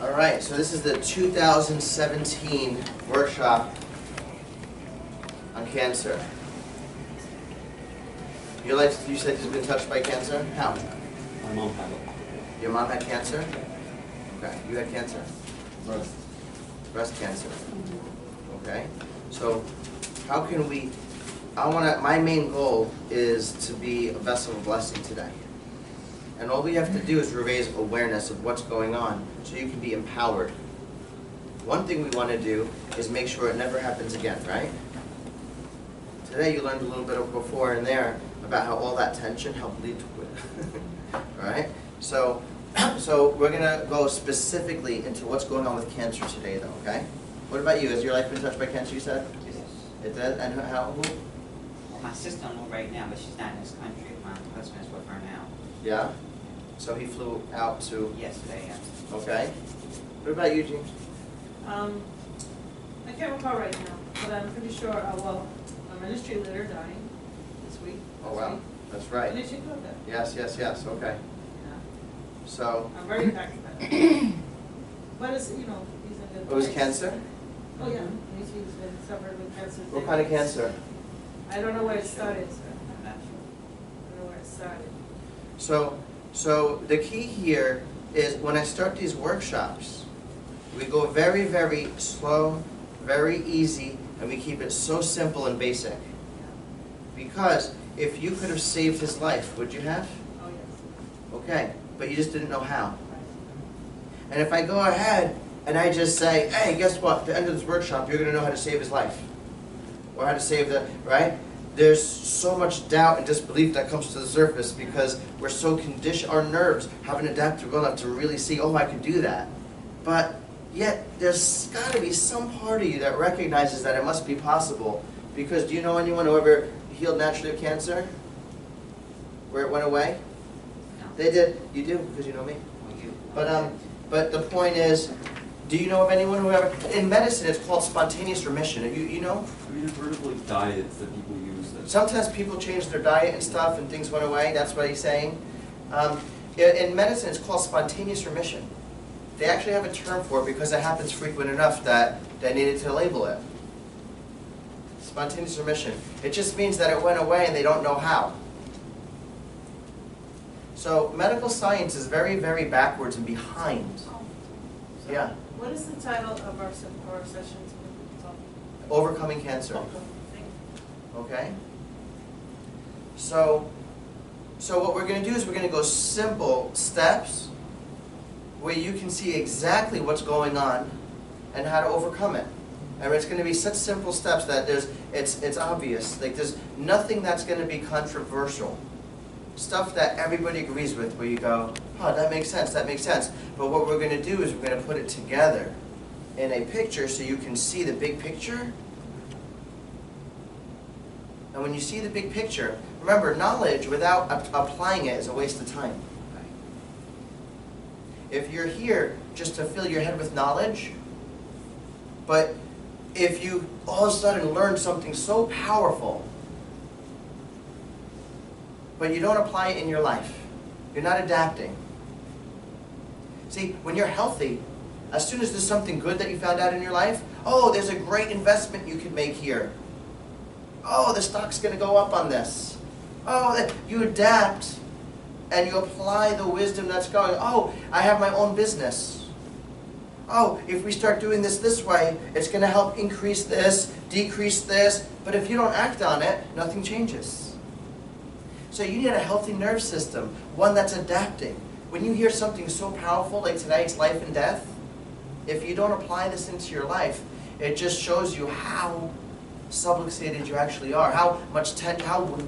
All right, so this is the 2017 workshop on cancer. Your life, you said, has been touched by cancer? How? My mom had it. Your mom had cancer? Okay, you had cancer? Breast. Breast cancer. Okay, so how can we, my main goal is to be a vessel of blessing today. And all we have to do is raise awareness of what's going on so you can be empowered. One thing we want to do is make sure it never happens again, right? Today you learned a little bit before and there about how all that tension helped lead to it. Right? So we're going to go specifically into what's going on with cancer today though, okay? What about you? Has your life been touched by cancer, you said? Yes. It did? And who? Well, my sister-in-law right now, but she's not in this country. My husband's with her now. Yeah? So he flew out to, Yesterday, yeah. okay. What about you, James? I can't recall right now, but I'm pretty sure, well, my ministry leader dying this week. Oh, wow. That's right. Did you know that? Yes, okay. Yeah. So, I'm very impacted by that. But it's, he's in good it was place. cancer? Oh, yeah. He's been suffering with cancer. What kind of cancer? I don't know where it started, sir. I'm not sure. I don't know where it started. So the key here is when I start these workshops, we go very, very slow, very easy, and we keep it so simple and basic. Because if you could have saved his life, would you have? Oh, yes. Okay, but you just didn't know how. Right. And if I go ahead and I just say, hey, guess what? At the end of this workshop, you're going to know how to save his life. Or how to save the, right? There's so much doubt and disbelief that comes to the surface because we're so conditioned, our nerves haven't adapted well enough to really see, oh, I could do that. But yet, there's got to be some part of you that recognizes that it must be possible. Because do you know anyone who ever healed naturally of cancer? Where it went away? No. They did. You do, because you know me. Well, you. But the point is, do you know of anyone who ever, in medicine it's called spontaneous remission. You know? Have you heard of like diets that people use that? Sometimes people change their diet and stuff and things went away, that's what he's saying. In medicine it's called spontaneous remission. They actually have a term for it because it happens frequent enough that they needed to label it. Spontaneous remission. It just means that it went away and they don't know how. So medical science is very, very backwards and behind. So Yeah. What is the title of our sessions? Overcoming cancer. Thank you. Okay? So what we're going to do is we're going to go simple steps where you can see exactly what's going on and how to overcome it. And it's going to be such simple steps that it's obvious. Like there's nothing that's going to be controversial. Stuff that everybody agrees with where you go, oh, that makes sense, that makes sense. But what we're going to do is we're going to put it together in a picture so you can see the big picture. And when you see the big picture, remember, knowledge without applying it is a waste of time. If you're here just to fill your head with knowledge, but if you all of a sudden learn something so powerful, but you don't apply it in your life, you're not adapting. See, when you're healthy, as soon as there's something good that you found out in your life, oh, there's a great investment you could make here. Oh, the stock's going to go up on this. Oh, you adapt and you apply the wisdom that's going, oh, I have my own business. Oh, if we start doing this way, it's going to help increase this, decrease this. But if you don't act on it, nothing changes. So you need a healthy nerve system, one that's adapting. When you hear something so powerful like today, it's life and death, if you don't apply this into your life, it just shows you how subluxated you actually are, how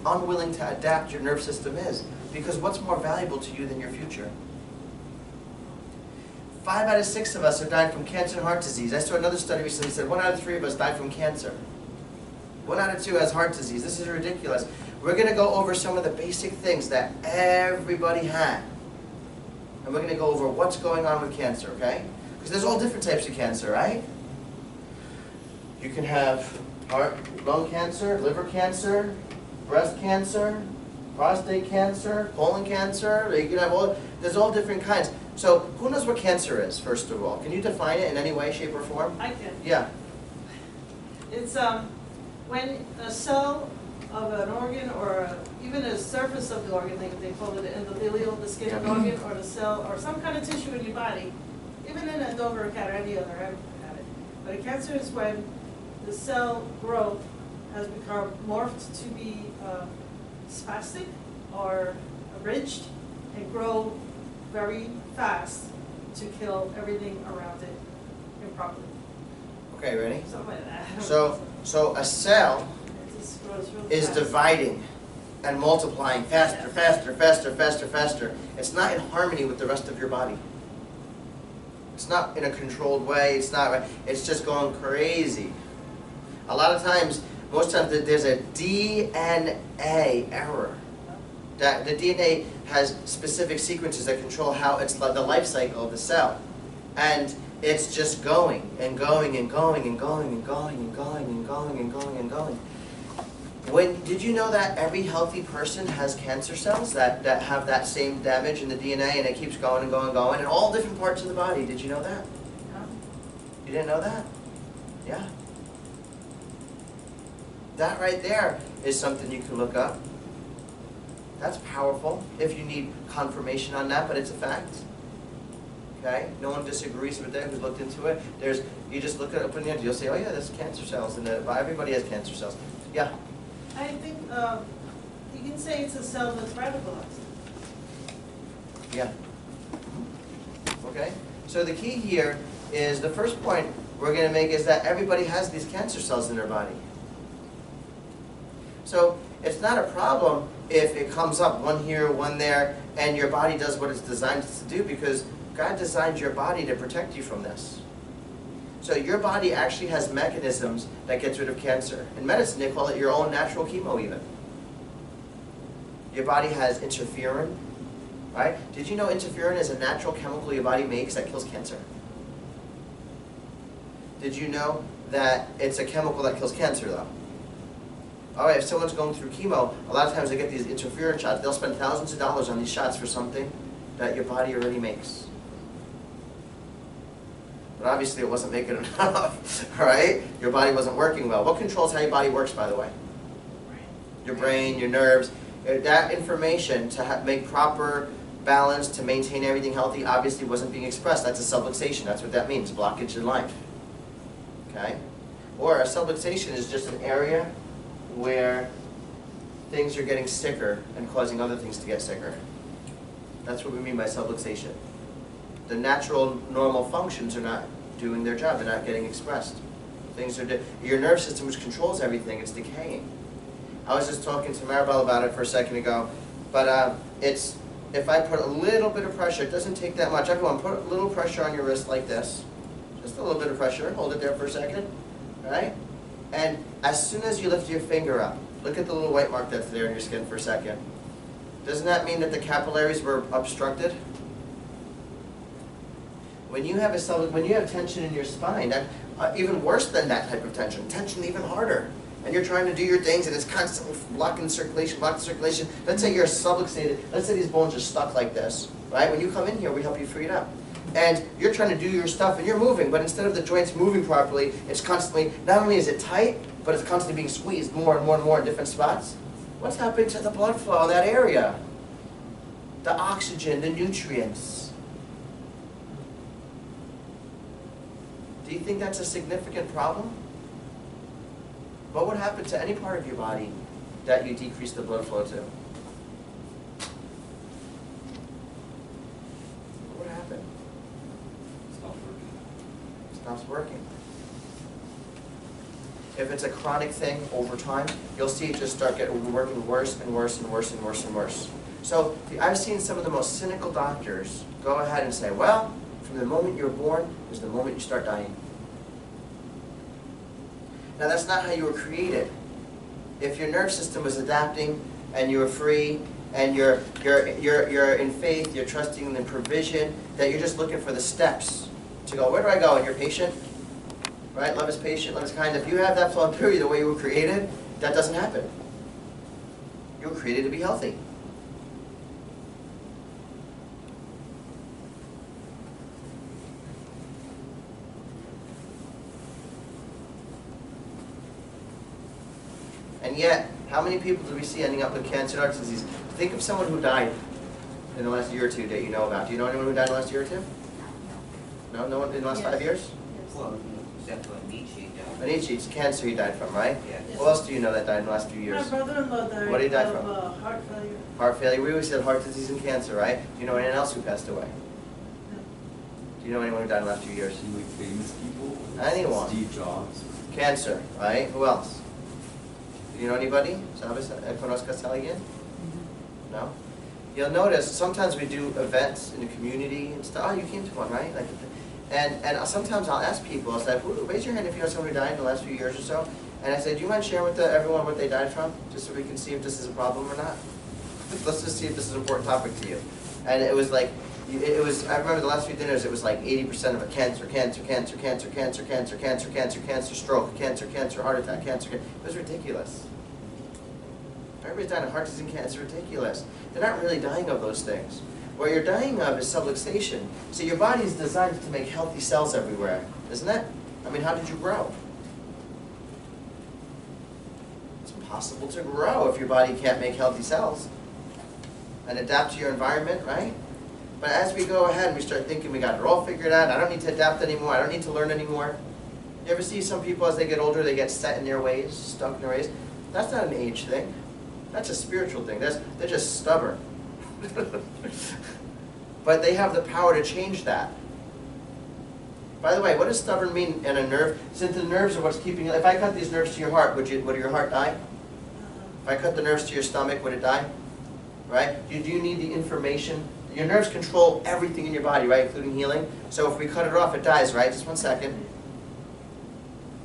unwilling to adapt your nerve system is. Because what's more valuable to you than your future? 5 out of 6 of us are dying from cancer and heart disease. I saw another study recently that said 1 out of 3 of us die from cancer. 1 out of 2 has heart disease. This is ridiculous. We're going to go over some of the basic things that everybody had. And we're going to go over what's going on with cancer, okay? Because there's all different types of cancer, right? You can have lung cancer, liver cancer, breast cancer, prostate cancer, colon cancer. You can have there's all different kinds. So who knows what cancer is, first of all? Can you define it in any way, shape, or form? I can. Yeah. It's when a cell of an organ or even a surface of the organ, they call it endothelial, the skin of the organ, or the cell, or some kind of tissue in your body, even in a Dover cat or any other, I've had it. But a cancer is when the cell growth has become morphed to be spastic or abridged and grow very fast to kill everything around it improperly. Okay, ready? Something like that. So a cell It just grows real is fast. dividing and multiplying faster, faster, faster, faster, faster. It's not in harmony with the rest of your body. It's not in a controlled way. It's not. It's just going crazy. A lot of times, most times, there's a DNA error. That the DNA has specific sequences that control how it's the life cycle of the cell, and it's just going and going and going and going and going and going and going and going and going. Did you know that every healthy person has cancer cells that have that same damage in the DNA, and it keeps going and going and going in all different parts of the body? Did you know that? No. You didn't know that? Yeah. That right there is something you can look up. That's powerful if you need confirmation on that, but it's a fact. Okay? No one disagrees with that who's looked into it. You just look it up in the internet, you'll say, oh yeah, there's cancer cells in it. Everybody has cancer cells. Yeah. I think you can say it's a cell that's radicalized. Yeah. Okay? So the key here is the first point we're going to make is that everybody has these cancer cells in their body. So it's not a problem if it comes up one here, one there, and your body does what it's designed to do, because God designed your body to protect you from this. So your body actually has mechanisms that gets rid of cancer. In medicine, they call it your own natural chemo even. Your body has interferon, right? Did you know interferon is a natural chemical your body makes that kills cancer? Did you know that it's a chemical that kills cancer though? All right, if someone's going through chemo, a lot of times they get these interferon shots. They'll spend thousands of dollars on these shots for something that your body already makes. But obviously it wasn't making enough, right? Your body wasn't working well. What controls how your body works, by the way? Your brain, your nerves. That information to make proper balance, to maintain everything healthy, obviously wasn't being expressed. That's a subluxation. That's what that means, blockage in life. Okay? Or a subluxation is just an area where things are getting sicker and causing other things to get sicker. That's what we mean by subluxation. The natural, normal functions are not doing their job. They're not getting expressed. Things are your nerve system, which controls everything, it's decaying. I was just talking to Maribel about it for a second ago, but it's if I put a little bit of pressure, it doesn't take that much. Everyone, put a little pressure on your wrist like this. Just a little bit of pressure. Hold it there for a second. All right? And as soon as you lift your finger up, look at the little white mark that's there in your skin for a second. Doesn't that mean that the capillaries were obstructed? When you have tension in your spine, even worse than that type of tension even harder. And you're trying to do your things and it's constantly blocking the circulation. Let's say you're subluxated. Let's say these bones are stuck like this, right? When you come in here, we help you free it up. And you're trying to do your stuff and you're moving, but instead of the joints moving properly, it's constantly, not only is it tight, but it's constantly being squeezed more and more and more in different spots. What's happening to the blood flow in that area? The oxygen, the nutrients. Do you think that's a significant problem? What would happen to any part of your body that you decrease the blood flow to? What would happen? Stop working. Stops working. If it's a chronic thing over time, you'll see it just start working worse and worse and worse and worse and worse. So I've seen some of the most cynical doctors go ahead and say, well, from the moment you're born is the moment you start dying. Now that's not how you were created. If your nerve system was adapting and you were free and you're in faith, you're trusting in the provision, that you're just looking for the steps to go, where do I go? And you're patient, right? Love is patient, love is kind. If you have that flowing through you the way you were created, that doesn't happen. You were created to be healthy. And yet, how many people do we see ending up with cancer and heart disease? Think of someone who died in the last year or two that you know about. Do you know anyone who died in the last year or two? No? No one in the last 5 years? Well, except for Nietzsche, though. Nietzsche, it's cancer he died from, right? Yeah. Who else do you know that died in the last few My years? brother-in-law died What did he die of from? heart failure. Heart failure. We always said heart disease and cancer, right? Do you know anyone else who passed away? Do you know anyone who died in the last few years? Like famous people? Anyone. Steve Jobs. Cancer, right? Who else? Do you know anybody? ¿Sabes? ¿Conozcas a alguien? No? You'll notice sometimes we do events in the community and stuff. Oh, you came to one, right? Like, and sometimes I'll ask people, I'll say, raise your hand if you know someone who died in the last few years or so. And I say, do you mind sharing with everyone what they died from? Just so we can see if this is a problem or not. Let's just see if this is an important topic to you. And it was like, I remember the last few dinners, it was like 80% of it, cancer, stroke, cancer, heart attack, cancer. It was ridiculous. Everybody's dying of heart disease and cancer, ridiculous. They're not really dying of those things. What you're dying of is subluxation. See, your body is designed to make healthy cells everywhere, isn't it? I mean, how did you grow? It's impossible to grow if your body can't make healthy cells and adapt to your environment, right? But as we go ahead and we start thinking we got it all figured out, I don't need to adapt anymore, I don't need to learn anymore. You ever see some people as they get older, they get set in their ways, stuck in their ways? That's not an age thing. That's a spiritual thing. They're just stubborn. But they have the power to change that. By the way, what does stubborn mean in a nerve? Since the nerves are what's keeping you, if I cut these nerves to your heart, would your heart die? If I cut the nerves to your stomach, would it die? Right? Do you need the information? Your nerves control everything in your body, right? Including healing. So if we cut it off, it dies, right? Just 1 second.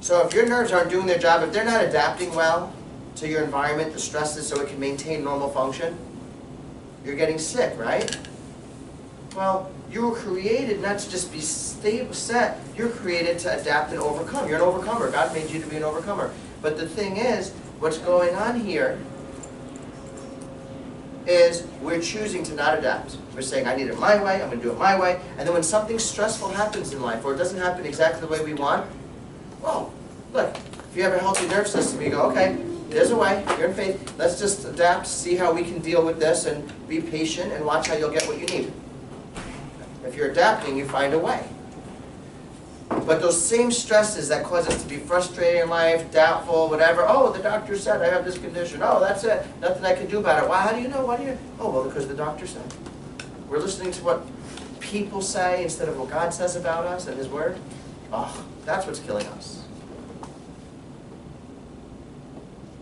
So if your nerves aren't doing their job, if they're not adapting well to your environment, the stresses, so it can maintain normal function, you're getting sick, right? Well, you were created not to just be stable, set. You're created to adapt and overcome. You're an overcomer. God made you to be an overcomer. But the thing is, what's going on here is we're choosing to not adapt. We're saying, I need it my way, I'm going to do it my way. And then when something stressful happens in life, or it doesn't happen exactly the way we want, well, look, if you have a healthy nerve system, you go, okay, there's a way, you're in faith, let's just adapt, see how we can deal with this, and be patient, and watch how you'll get what you need. If you're adapting, you find a way. But those same stresses that cause us to be frustrated in life, doubtful, whatever, oh, the doctor said I have this condition, oh, that's it, nothing I can do about it. Why, how do you know? Why do you? Oh, well, because the doctor said. We're listening to what people say instead of what God says about us and His Word. Oh, that's what's killing us.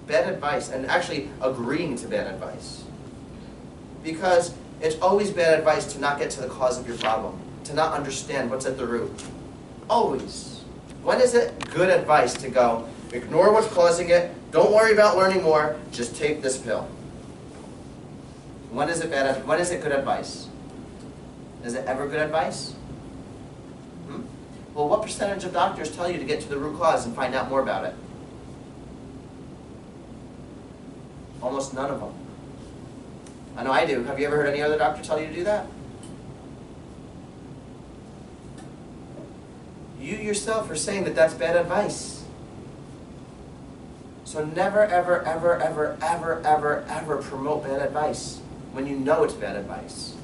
Bad advice, and actually agreeing to bad advice. Because it's always bad advice to not get to the cause of your problem, to not understand what's at the root. Always. When is it good advice to go, ignore what's causing it, don't worry about learning more, just take this pill? When is it bad? When is it good advice? Is it ever good advice? Well, what percentage of doctors tell you to get to the root cause and find out more about it? Almost none of them. I know I do. Have you ever heard any other doctor tell you to do that? You yourself are saying that that's bad advice. So never, ever, ever, ever, ever, ever, ever promote bad advice when you know it's bad advice.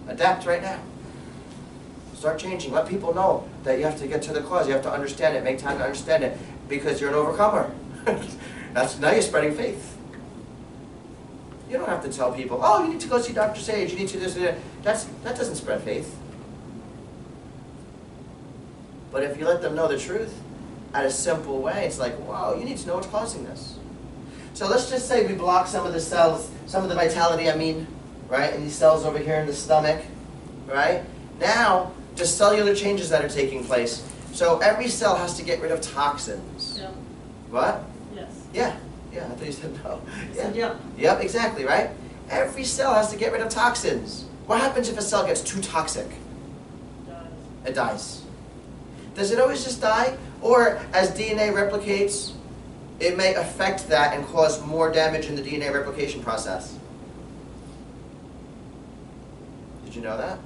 Adapt right now. Start changing. Let people know that you have to get to the cause. You have to understand it. Make time to understand it because you're an overcomer. Now you're spreading faith. You don't have to tell people, oh, you need to go see Dr. Sage, you need to do this and that. That doesn't spread faith. But if you let them know the truth at a simple way, it's like, wow, you need to know what's causing this. So let's just say we block some of the cells, some of the vitality, right, in these cells over here in the stomach, right? Now, just cellular changes that are taking place. So every cell has to get rid of toxins. Yeah. What? Yes. Yeah. Yeah, I thought you said no. Yeah. Yeah. Yep, exactly, right? Every cell has to get rid of toxins. What happens if a cell gets too toxic? It dies. Does it always just die? Or as DNA replicates, it may affect that and cause more damage in the DNA replication process. Did you know that?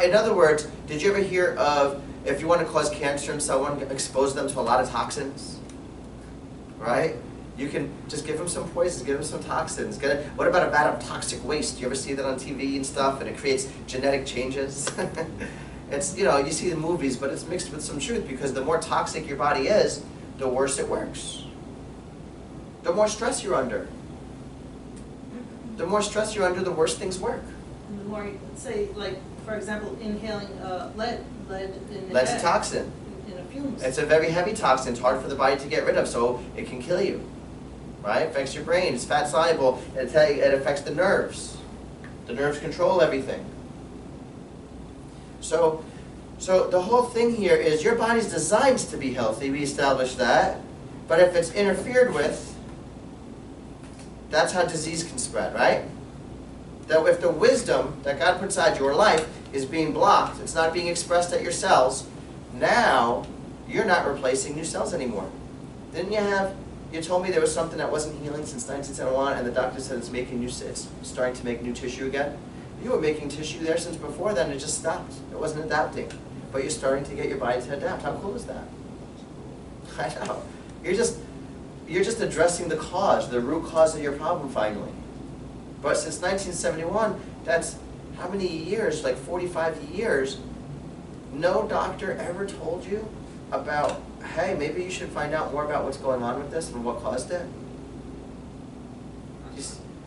In other words, did you ever hear of, if you want to cause cancer in someone, expose them to a lot of toxins? right? You can just give them some poisons, give them some toxins. What about a vat of toxic waste? You ever see that on TV and stuff, and it creates genetic changes? It's, you see the movies, but it's mixed with some truth, because the more toxic your body is, the worse it works. The more stress you're under. The more stress you're under, the worse things work. And the more, say, like, for example, inhaling lead in the Lead's a air, toxin. in the fumes. It's a very heavy toxin. It's hard for the body to get rid of, so it can kill you. Right? It affects your brain. It's fat soluble. It affects the nerves. The nerves control everything. So the whole thing here is your body's designed to be healthy. We established that. But if it's interfered with, that's how disease can spread, right? That if the wisdom that God put inside your life is being blocked, it's not being expressed at your cells, now you're not replacing new cells anymore. Didn't you told me there was something that wasn't healing since 1971, and the doctor said it's starting to make new tissue again? You were making tissue there since before then, it just stopped. It wasn't adapting. But you're starting to get your body to adapt. How cool is that? I know. You're just addressing the cause, the root cause of your problem finally. But since 1971, that's how many years? Like 45 years. No doctor ever told you about, hey, maybe you should find out more about what's going on with this and what caused it.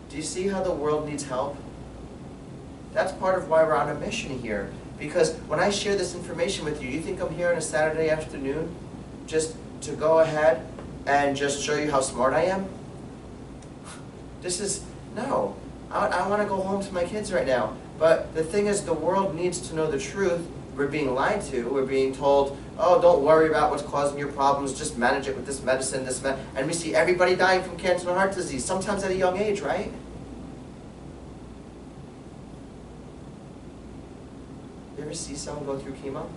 Do you see how the world needs help? That's part of why we're on a mission here. Because when I share this information with you, you think I'm here on a Saturday afternoon just to go ahead and just show you how smart I am? No. I want to go home to my kids right now. But the thing is, the world needs to know the truth. We're being lied to. We're being told, oh, don't worry about what's causing your problems. Just manage it with this medicine, and we see everybody dying from cancer and heart disease, sometimes at a young age, right? You ever see someone go through chemo?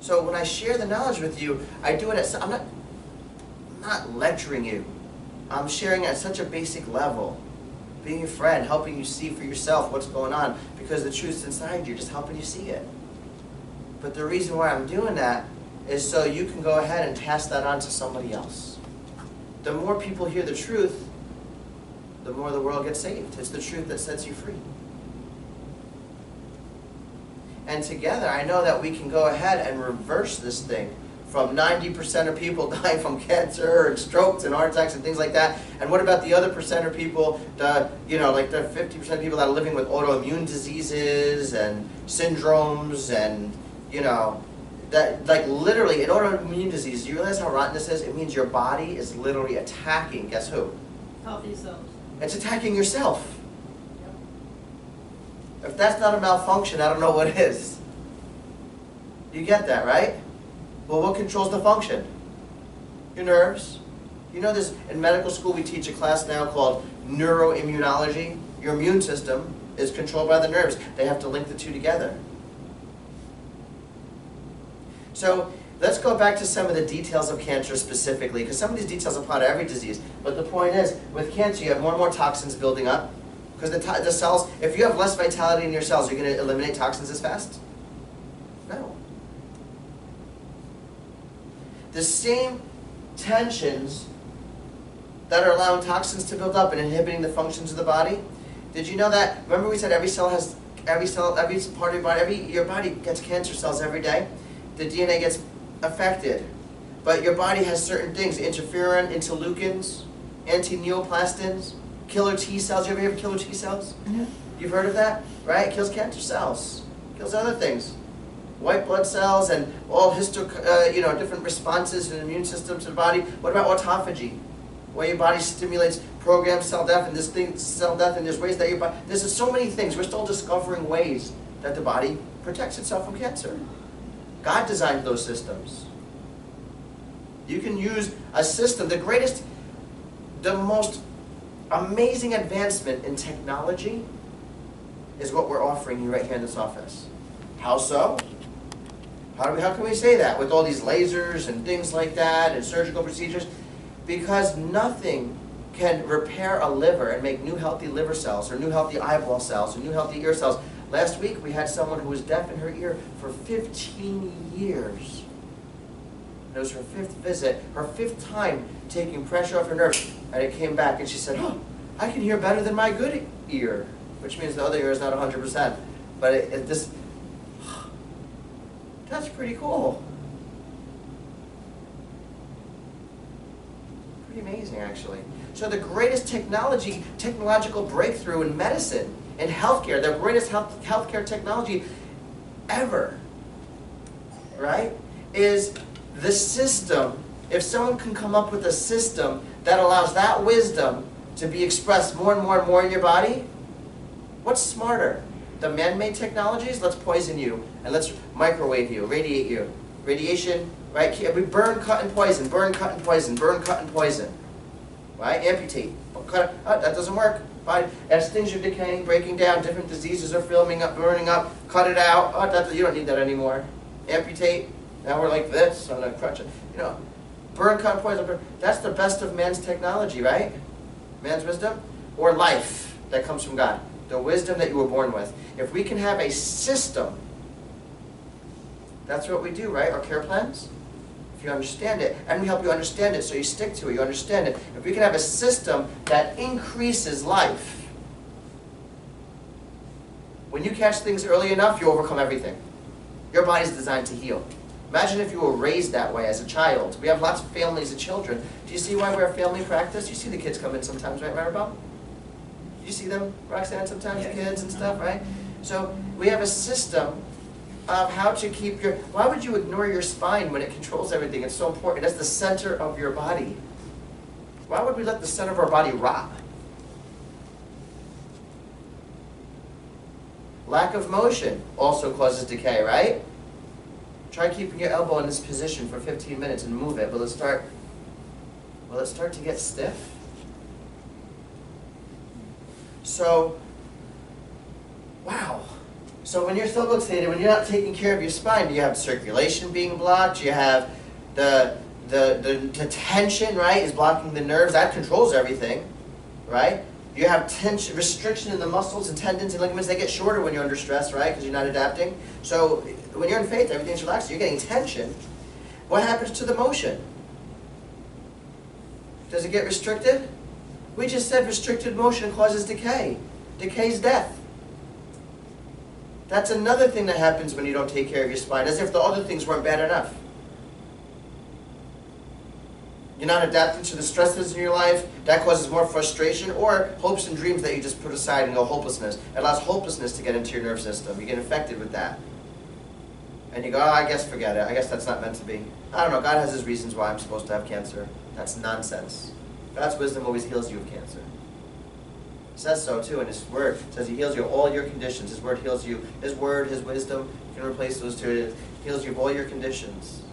So when I share the knowledge with you, I do it I'm not lecturing you. I'm sharing at such a basic level. Being a friend, helping you see for yourself what's going on, because the truth's inside you, just helping you see it. But the reason why I'm doing that is so you can go ahead and pass that on to somebody else. The more people hear the truth, the more the world gets saved. It's the truth that sets you free. And together, I know that we can go ahead and reverse this thing from 90% of people dying from cancer and strokes and heart attacks and things like that. And what about the other percent of people, like the 50% of people that are living with autoimmune diseases and syndromes and, that, like literally, in autoimmune disease, do you realize how rotten this is? It means your body is literally attacking, guess who? Healthy cells. It's attacking yourself. If that's not a malfunction, I don't know what is. You get that, right? Well, what controls the function? Your nerves. You know this, in medical school we teach a class now called neuroimmunology. Your immune system is controlled by the nerves. They have to link the two together. So let's go back to some of the details of cancer specifically, because some of these details apply to every disease. But the point is, with cancer you have more and more toxins building up. Because the cells, if you have less vitality in your cells, you're going to eliminate toxins as fast? No. The same tensions that are allowing toxins to build up and inhibiting the functions of the body. Did you know that? Remember we said every part of your body, your body gets cancer cells every day. The DNA gets affected. But your body has certain things, interferon, interleukins, anti-neoplastins, killer T cells. You ever hear of killer T cells? Mm-hmm. You've heard of that? Right? It kills cancer cells. Kills other things. White blood cells and all different responses in the immune system to the body. What about autophagy? Where your body stimulates programmed cell death, and this thing, cell death, and there's ways that your body, there's so many things. We're still discovering ways that the body protects itself from cancer. God designed those systems. You can use a system, the most amazing advancement in technology is what we're offering you right here in this office. How so? How can we say that with all these lasers and things like that and surgical procedures? Because nothing can repair a liver and make new healthy liver cells or new healthy eyeball cells or new healthy ear cells. Last week we had someone who was deaf in her ear for 15 years. It was her 5th visit, her 5th time taking pressure off her nerves, and it came back, and she said, oh, I can hear better than my good ear, which means the other ear is not 100%. But that's pretty cool. Pretty amazing, actually. So the greatest technological breakthrough in medicine, in healthcare, the greatest healthcare technology ever, right, is the system. If someone can come up with a system that allows that wisdom to be expressed more and more and more in your body, what's smarter? The man-made technologies? Let's poison you, and let's microwave you, radiate you. Radiation, right? We burn, cut, and poison, burn, cut, and poison, burn, cut, and poison. Right? Amputate. Cut, that doesn't work. Fine. As things are decaying, breaking down, different diseases are filming up, burning up, cut it out. You don't need that anymore. Amputate. Now we're like this on a crutch. You know, burn, cut, poison. Burn. That's the best of man's technology, right? Man's wisdom, or life that comes from God. The wisdom that you were born with. If we can have a system, that's what we do, right? Our care plans. If you understand it, and we help you understand it so you stick to it, you understand it. If we can have a system that increases life, when you catch things early enough, you overcome everything. Your body's designed to heal. Imagine if you were raised that way as a child. We have lots of families of children. Do you see why we're a family practice? You see the kids come in sometimes, right, Maribel? You see them, Roxanne, sometimes, Yes. kids and stuff, right? So we have a system of how to keep your... Why would you ignore your spine when it controls everything? It's so important. That's the center of your body. Why would we let the center of our body rot? Lack of motion also causes decay, right? Try keeping your elbow in this position for 15 minutes and move it. Will it start to get stiff? So, wow. So when you're subluxated, when you're not taking care of your spine, you have circulation being blocked, you have the tension, right, is blocking the nerves. That controls everything, right? You have tension, restriction in the muscles and tendons and ligaments. They get shorter when you're under stress, right, because you're not adapting. So when you're in faith, everything's relaxed. You're getting tension. What happens to the motion? Does it get restricted? We just said restricted motion causes decay. Decay's death. That's another thing that happens when you don't take care of your spine, as if the other things weren't bad enough. You're not adapting to the stresses in your life. That causes more frustration, or hopes and dreams that you just put aside and go hopelessness. It allows hopelessness to get into your nerve system. You get infected with that. And you go, oh, I guess forget it. I guess that's not meant to be. I don't know. God has his reasons why I'm supposed to have cancer. That's nonsense. God's wisdom always heals you of cancer. It says so too in his word. It says he heals you of all your conditions. His word heals you. His word, his wisdom, you can replace those two. It heals you of all your conditions,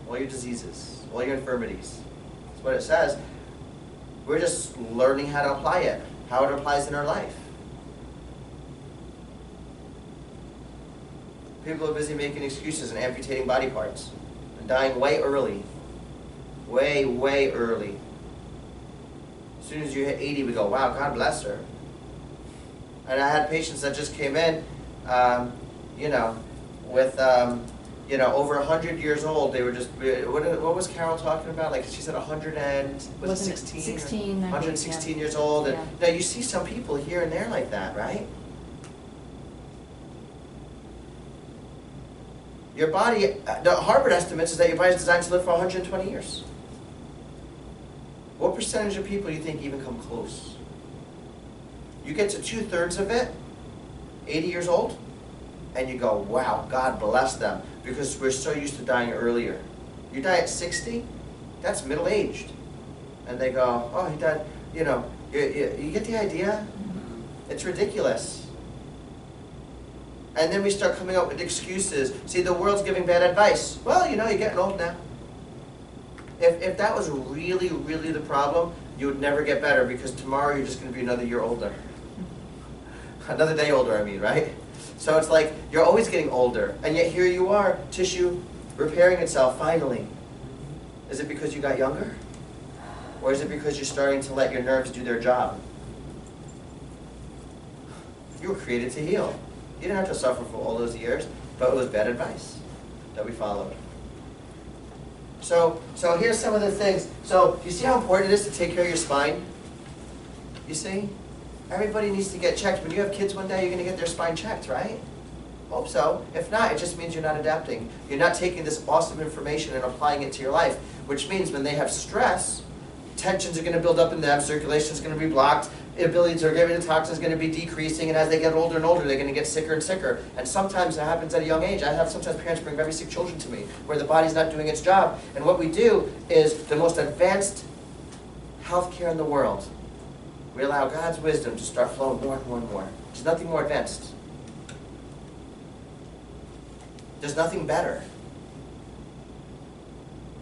all your diseases, all your infirmities. That's what it says. We're just learning how to apply it, how it applies in our life. People are busy making excuses and amputating body parts and dying way early. Way, way early. As soon as you hit 80, we go, wow, God bless her. And I had patients that just came in, with, over 100 years old. They were just, what was Carol talking about? Like, she said 100 and, was it 16? 16, 116 years old. And Yeah. now you see some people here and there like that, right? Your body, the Harvard estimates is that your body is designed to live for 120 years. What percentage of people do you think even come close? You get to 2/3 of it, 80 years old, and you go, wow, God bless them, because we're so used to dying earlier. You die at 60, that's middle-aged. And they go, oh, he died, you get the idea? It's ridiculous. And then we start coming up with excuses. See, the world's giving bad advice. Well, you're getting old now. If that was really, really the problem, you would never get better, because tomorrow you're just going to be another year older. Another day older, I mean, right? So it's like you're always getting older, and yet here you are, tissue repairing itself finally. Is it because you got younger? Or is it because you're starting to let your nerves do their job? You were created to heal. You didn't have to suffer for all those years, but it was bad advice that we followed. So here's some of the things. So you see how important it is to take care of your spine? You see? Everybody needs to get checked. When you have kids one day, you're going to get their spine checked, right? Hope so. If not, it just means you're not adapting. You're not taking this awesome information and applying it to your life, which means when they have stress, tensions are going to build up in them, circulation is going to be blocked, ability to get rid of toxins is going to be decreasing, and as they get older and older, they're going to get sicker and sicker. And sometimes it happens at a young age. I have sometimes parents bring very sick children to me where the body's not doing its job. And what we do is the most advanced healthcare in the world. We allow God's wisdom to start flowing more and more and more. There's nothing more advanced. There's nothing better.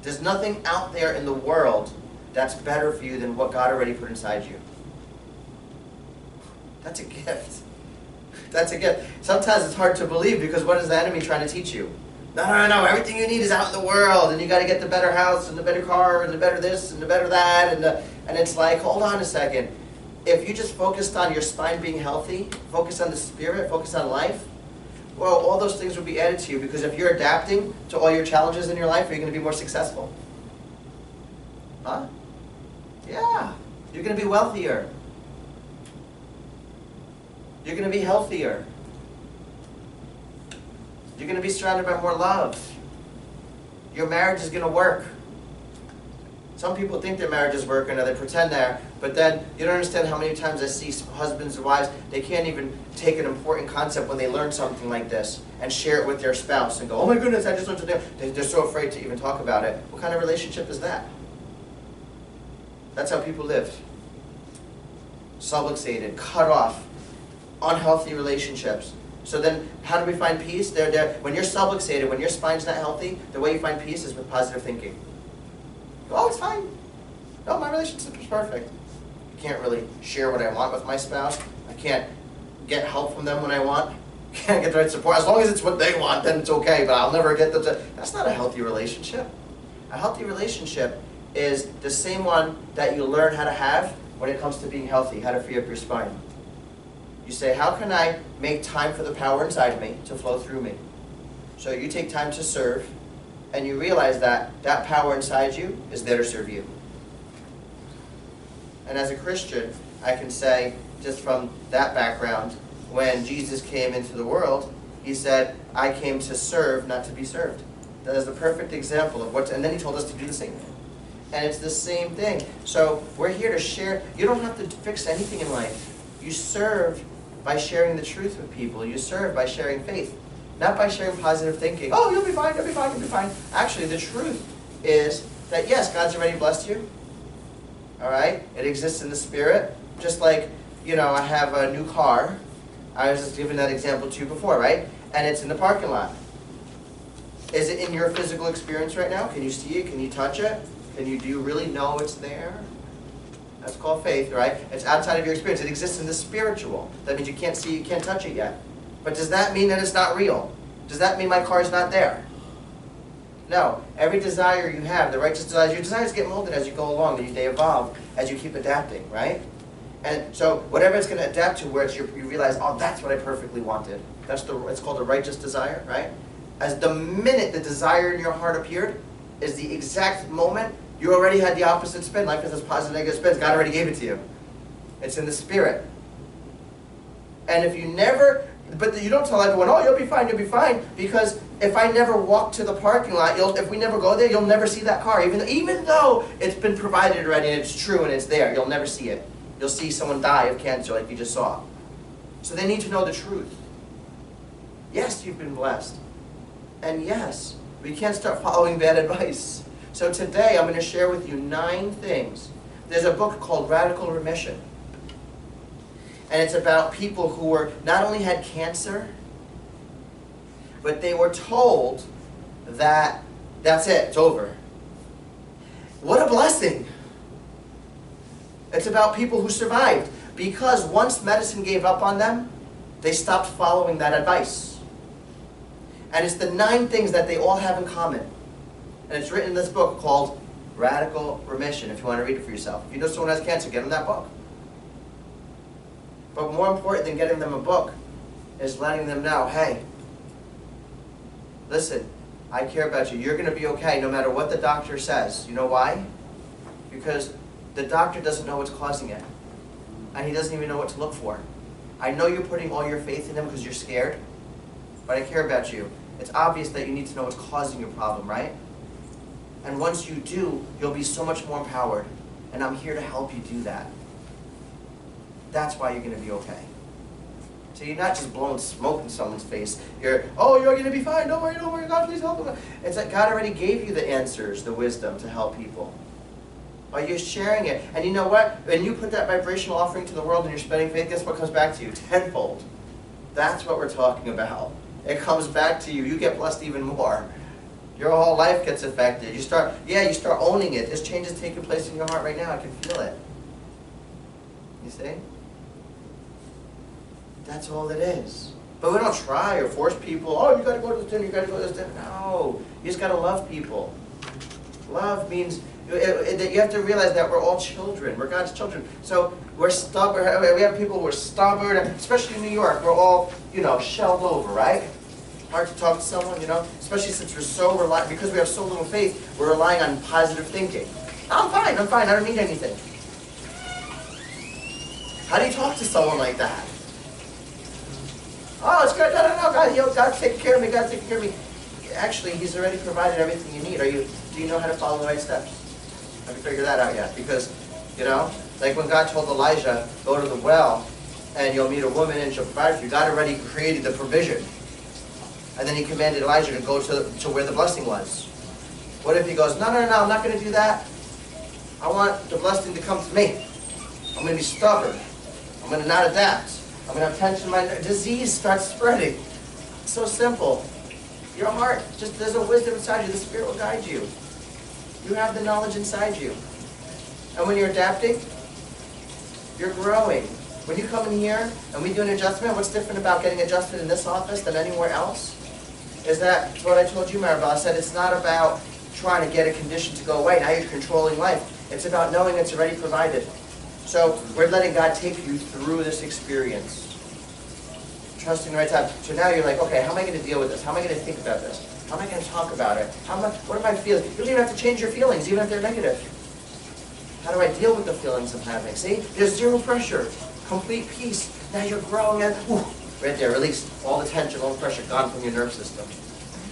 There's nothing out there in the world that's better for you than what God already put inside you. That's a gift. That's a gift. Sometimes it's hard to believe because what is the enemy trying to teach you? No, everything you need is out in the world and you got to get the better house and the better car and the better this and the better that. And it's like, hold on a second. If you just focused on your spine being healthy, focus on the spirit, focus on life, well, all those things will be added to you because if you're adapting to all your challenges in your life, you're going to be more successful. Huh? Yeah. You're going to be wealthier. You're going to be healthier. You're going to be surrounded by more love. Your marriage is going to work. Some people think their marriage is working or they pretend they're, but then you don't understand how many times I see husbands and wives, they can't even take an important concept when they learn something like this and share it with their spouse and go, oh my goodness, I just learned something. They're so afraid to even talk about it. What kind of relationship is that? That's how people live. Subluxated, cut off, unhealthy relationships. So then, how do we find peace? When you're subluxated, when your spine's not healthy, the way you find peace is with positive thinking. Oh, it's fine. No, my relationship is perfect. I can't really share what I want with my spouse. I can't get help from them when I want. I can't get the right support. As long as it's what they want, then it's okay, but I'll never get the... That's not a healthy relationship. A healthy relationship is the same one that you learn how to have when it comes to being healthy, how to free up your spine. You say, how can I make time for the power inside me to flow through me? So you take time to serve, and you realize that that power inside you is there to serve you. And as a Christian, I can say, just from that background, when Jesus came into the world, he said, I came to serve, not to be served. That is the perfect example of what, and then he told us to do the same thing. And it's the same thing. So we're here to share. You don't have to fix anything in life. You serve by sharing the truth with people. You serve by sharing faith. Not by sharing positive thinking. Oh, you'll be fine, you'll be fine, you'll be fine. Actually, the truth is that yes, God's already blessed you. All right? It exists in the spirit. Just like, I have a new car. I was just giving that example to you before, right? And it's in the parking lot. Is it in your physical experience right now? Can you see it? Can you touch it? Do you really know it's there? That's called faith, right? It's outside of your experience. It exists in the spiritual. That means you can't see it, you can't touch it yet. But does that mean that it's not real? Does that mean my car is not there? No. Every desire you have, the righteous desires, your desires get molded as you go along. They evolve as you keep adapting, right? And so whatever it's going to adapt to, where you realize, oh, that's what I perfectly wanted. It's called a righteous desire, right? As the minute the desire in your heart appeared, is the exact moment you already had the opposite spin. Life has this positive, negative spins. God already gave it to you. It's in the spirit. And if you never, but you don't tell everyone, oh, you'll be fine, because if I never walk to the parking lot, if we never go there, you'll never see that car. Even though it's been provided already and it's true and it's there, you'll never see it. You'll see someone die of cancer like you just saw. So they need to know the truth. Yes, you've been blessed. And yes, we can't start following bad advice. So today I'm going to share with you 9 things. There's a book called Radical Remission. And it's about people who were not only had cancer, but they were told that that's it, it's over. What a blessing. It's about people who survived. Because once medicine gave up on them, they stopped following that advice. And it's the 9 things that they all have in common. And it's written in this book called Radical Remission, if you want to read it for yourself. If you know someone has cancer, get them that book. But more important than getting them a book is letting them know, hey, listen, I care about you. You're going to be okay no matter what the doctor says. You know why? Because the doctor doesn't know what's causing it. And he doesn't even know what to look for. I know you're putting all your faith in him because you're scared, but I care about you. It's obvious that you need to know what's causing your problem, right? And once you do, you'll be so much more empowered. And I'm here to help you do that. That's why you're going to be okay. So you're not just blowing smoke in someone's face. You're going to be fine. Don't worry, God, please help me. It's like God already gave you the answers, the wisdom to help people. But you're sharing it. And you know what? When you put that vibrational offering to the world and you're spreading faith, guess what comes back to you? Tenfold. That's what we're talking about. It comes back to you. You get blessed even more. Your whole life gets affected. You start owning it. This change is taking place in your heart right now. I can feel it. You see? That's all it is. But we don't try or force people, you got to go to this dinner, you got to go to this dinner. No. You just got to love people. Love means that you have to realize that we're all children. We're God's children. So we're stubborn. We have people who are stubborn, especially in New York. We're all, shelled over, right? Hard to talk to someone, especially since we're so reliant, because we have so little faith, we're relying on positive thinking. I'm fine, I don't need anything. How do you talk to someone like that? Oh, it's good, no, God's taking care of me, God's taking care of me. Actually, He's already provided everything you need. Do you know how to follow the right steps? Have you figured that out yet? Because, like when God told Elijah, go to the well, and you'll meet a woman and she'll provide for you, God already created the provision. And then He commanded Elijah to go to where the blessing was. What if he goes, no, I'm not going to do that. I want the blessing to come to me. I'm going to be stubborn. I'm going to not adapt. I'm going to have tension in my disease starts spreading. It's so simple. Your heart, there's a wisdom inside you. The Spirit will guide you. You have the knowledge inside you. And when you're adapting, you're growing. When you come in here and we do an adjustment, what's different about getting adjusted in this office than anywhere else is that what I told you, Maribel. I said it's not about trying to get a condition to go away. Now you're controlling life. It's about knowing it's already provided. So we're letting God take you through this experience. Trusting the right time. So now you're like, okay, how am I going to deal with this? How am I going to think about this? How am I going to talk about it? What am I feeling? You don't even have to change your feelings, even if they're negative. How do I deal with the feelings I'm having? See? There's zero pressure. Complete peace. Now you're growing and right there, release all the tension, all the pressure gone from your nerve system.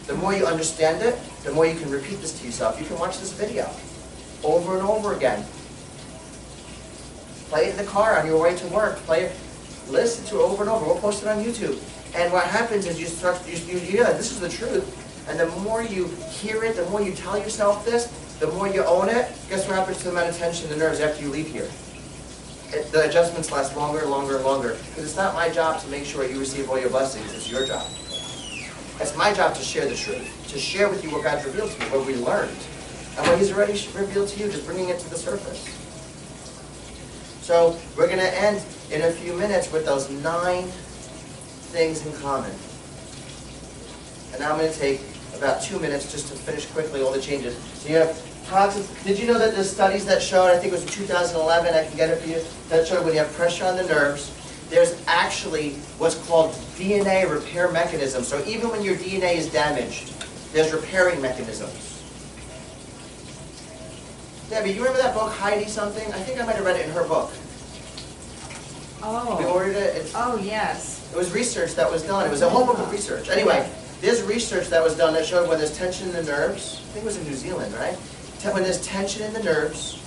The more you understand it, the more you can repeat this to yourself. You can watch this video over and over again. Play it in the car on your way to work. Listen to it over and over. We'll post it on YouTube. And what happens is this is the truth. And the more you hear it, the more you tell yourself this, the more you own it, guess what happens to the amount of tension in the nerves after you leave here? The adjustments last longer and longer and longer. Because it's not my job to make sure you receive all your blessings. It's your job. It's my job to share the truth. To share with you what God's revealed to me, what we learned. And what He's already revealed to you, just bringing it to the surface. So we're going to end in a few minutes with those 9 things in common. And now I'm going to take about 2 minutes just to finish quickly all the changes. So you have toxins. Did you know that there's studies that showed, I think it was in 2011, I can get it for you, that showed when you have pressure on the nerves, there's actually what's called DNA repair mechanisms. So even when your DNA is damaged, there's repairing mechanisms. Debbie, you remember that book, Heidi something? I think I might have read it in her book. Oh. We ordered it. Oh, yes. It was research that was done. It was a whole book of research. Anyway, there's research that was done that showed when there's tension in the nerves, I think it was in New Zealand, right? When there's tension in the nerves,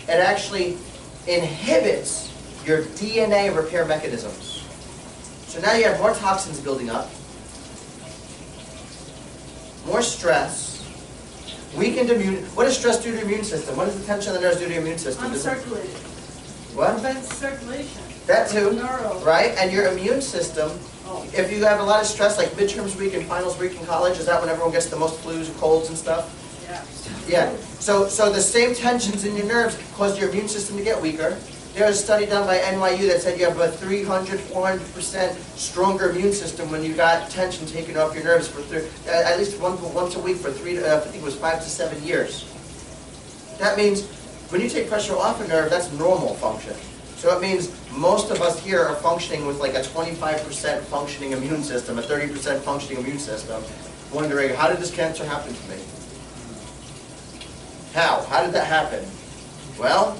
it actually inhibits your DNA repair mechanisms. So now you have more toxins building up, more stress, weakened immune. What does stress do to the immune system? What does the tension of the nerves do to your immune system? Uncirculated. What? Prevents circulation. That too, Neuro. right? And your immune system, if you have a lot of stress, like midterms week and finals week in college, is that when everyone gets the most flus and colds and stuff? Yeah. Yeah. So the same tensions in your nerves cause your immune system to get weaker. There was a study done by NYU that said you have a 300-400% stronger immune system when you got tension taken off your nerves for at least once a week for I think it was 5 to 7 years. That means when you take pressure off a nerve, that's normal function. So it means most of us here are functioning with like a 25% functioning immune system, a 30% functioning immune system, wondering, how did this cancer happen to me? How? How did that happen? Well,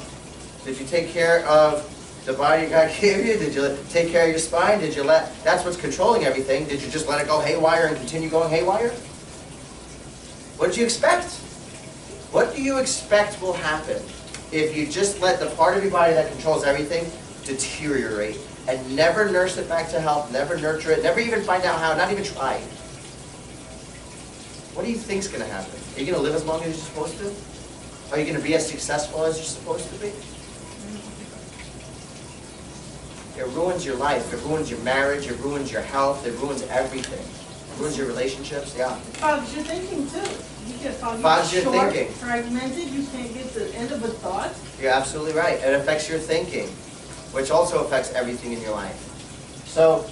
did you take care of the body God gave you? Did you take care of your spine? Did you that's what's controlling everything. Did you just let it go haywire and continue going haywire? What did you expect? What do you expect will happen if you just let the part of your body that controls everything deteriorate and never nurse it back to health, never nurture it, never even find out how, not even try? What do you think's going to happen? Are you going to live as long as you're supposed to? Are you going to be as successful as you're supposed to be? It ruins your life. It ruins your marriage. It ruins your health. It ruins everything. It ruins your relationships. Yeah. It fogs your thinking too. You get foggy, Fogs your short, thinking. fragmented, you can't get the end of a thought. You're absolutely right. It affects your thinking, which also affects everything in your life. So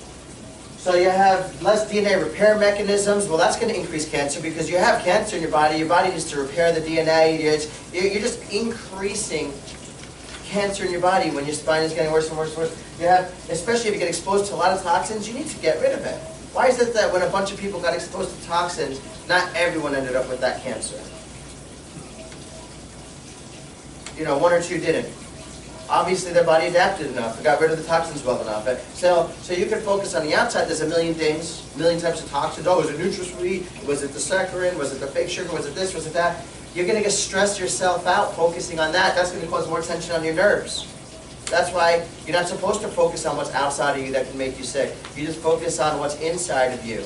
you have less DNA repair mechanisms. Well, that's going to increase cancer because you have cancer in your body. Your body needs to repair the DNA. You're just increasing cancer in your body when your spine is getting worse and worse and worse. You have, especially if you get exposed to a lot of toxins, you need to get rid of it. Why is it that when a bunch of people got exposed to toxins, not everyone ended up with that cancer? You know, one or two didn't. Obviously their body adapted enough, got rid of the toxins well enough. So you can focus on the outside. There's a million things, a million types of toxins. Oh, was it NutraSweet? Was it the saccharin? Was it the fake sugar? Was it this? Was it that? You're going to stress yourself out focusing on that. That's going to cause more tension on your nerves. That's why you're not supposed to focus on what's outside of you that can make you sick. You just focus on what's inside of you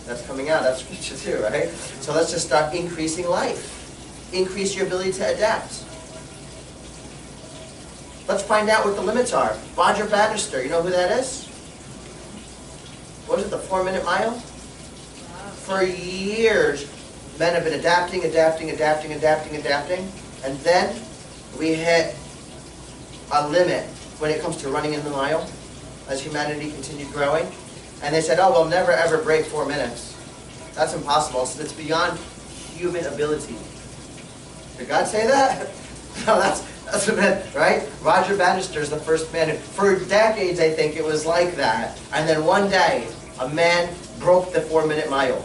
that's coming out. That's what you do, right? So let's just start increasing life. Increase your ability to adapt. Let's find out what the limits are. Roger Bannister, you know who that is? What is it, the 4-minute mile? For years, men have been adapting, and then we hit a limit when it comes to running in the mile as humanity continued growing. And they said, oh, we'll never ever break 4 minutes. That's impossible. So it's beyond human ability. Did God say that? No, that's a myth, right? Roger Bannister is the first man. For decades, I think, it was like that. And then one day, a man broke the 4-minute mile.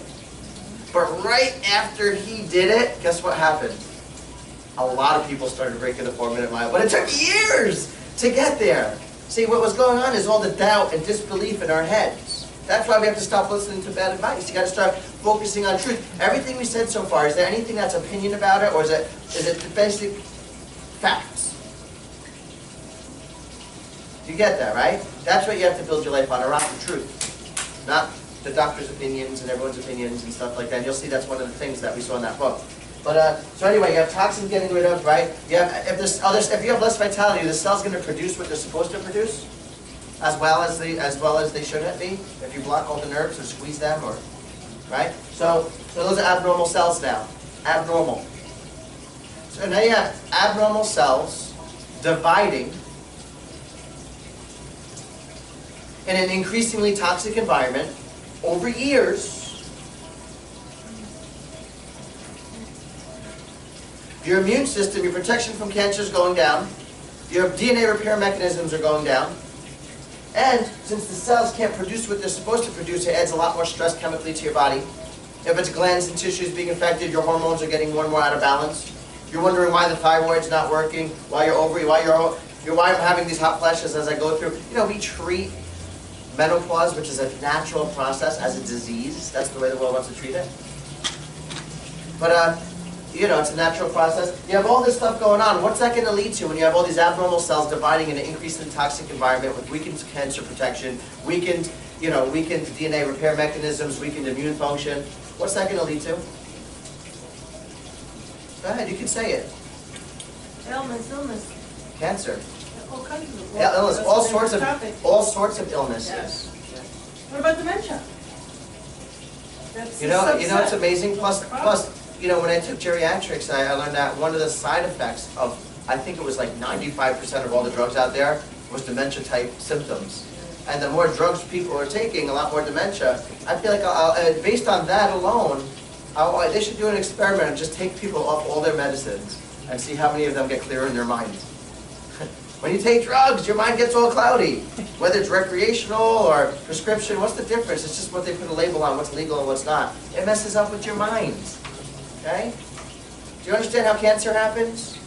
But right after he did it, guess what happened? A lot of people started breaking the 4-minute mile. But it took years to get there. See, what was going on is all the doubt and disbelief in our heads. That's why we have to stop listening to bad advice. You got to start focusing on truth. Everything we said so far, is there anything that's opinion about it, or is it the basic facts? You get that, right? That's what you have to build your life on, around the truth. Not the doctor's opinions and everyone's opinions and stuff like that. And you'll see that's one of the things that we saw in that book. But so anyway, you have toxins getting rid of, right? You have if you have less vitality, the cell's going to produce what they're supposed to produce, as well as they shouldn't be. If you block all the nerves or squeeze them, or right. So those are abnormal cells now. Abnormal. So now you have abnormal cells dividing in an increasingly toxic environment over years. Your immune system, your protection from cancer is going down. Your DNA repair mechanisms are going down. And since the cells can't produce what they're supposed to produce, it adds a lot more stress chemically to your body. If it's glands and tissues being affected, your hormones are getting more and more out of balance. You're wondering why the thyroid's not working, why your ovary, why I'm having these hot flashes as I go through. You know, we treat menopause, which is a natural process, as a disease. That's the way the world wants to treat it. But you know, it's a natural process. You have all this stuff going on. What's that going to lead to when you have all these abnormal cells dividing in an increasingly toxic environment with weakened cancer protection, weakened DNA repair mechanisms, weakened immune function? What's that going to lead to? Go ahead, you can say it. Illness. Cancer. All kinds of Illness. That's All the sorts next of topic. illnesses. Yes. What about dementia? That's You a know, it's subset amazing. of Plus, the problem. you know, when I took geriatrics, I learned that one of the side effects of, I think it was like 95% of all the drugs out there, was dementia-type symptoms. And the more drugs people are taking, a lot more dementia. I feel like, based on that alone, they should do an experiment and just take people off all their medicines and see how many of them get clearer in their minds. When you take drugs, your mind gets all cloudy. Whether it's recreational or prescription, what's the difference? It's just what they put a label on, what's legal and what's not. It messes up with your mind. Okay? Do you understand how cancer happens?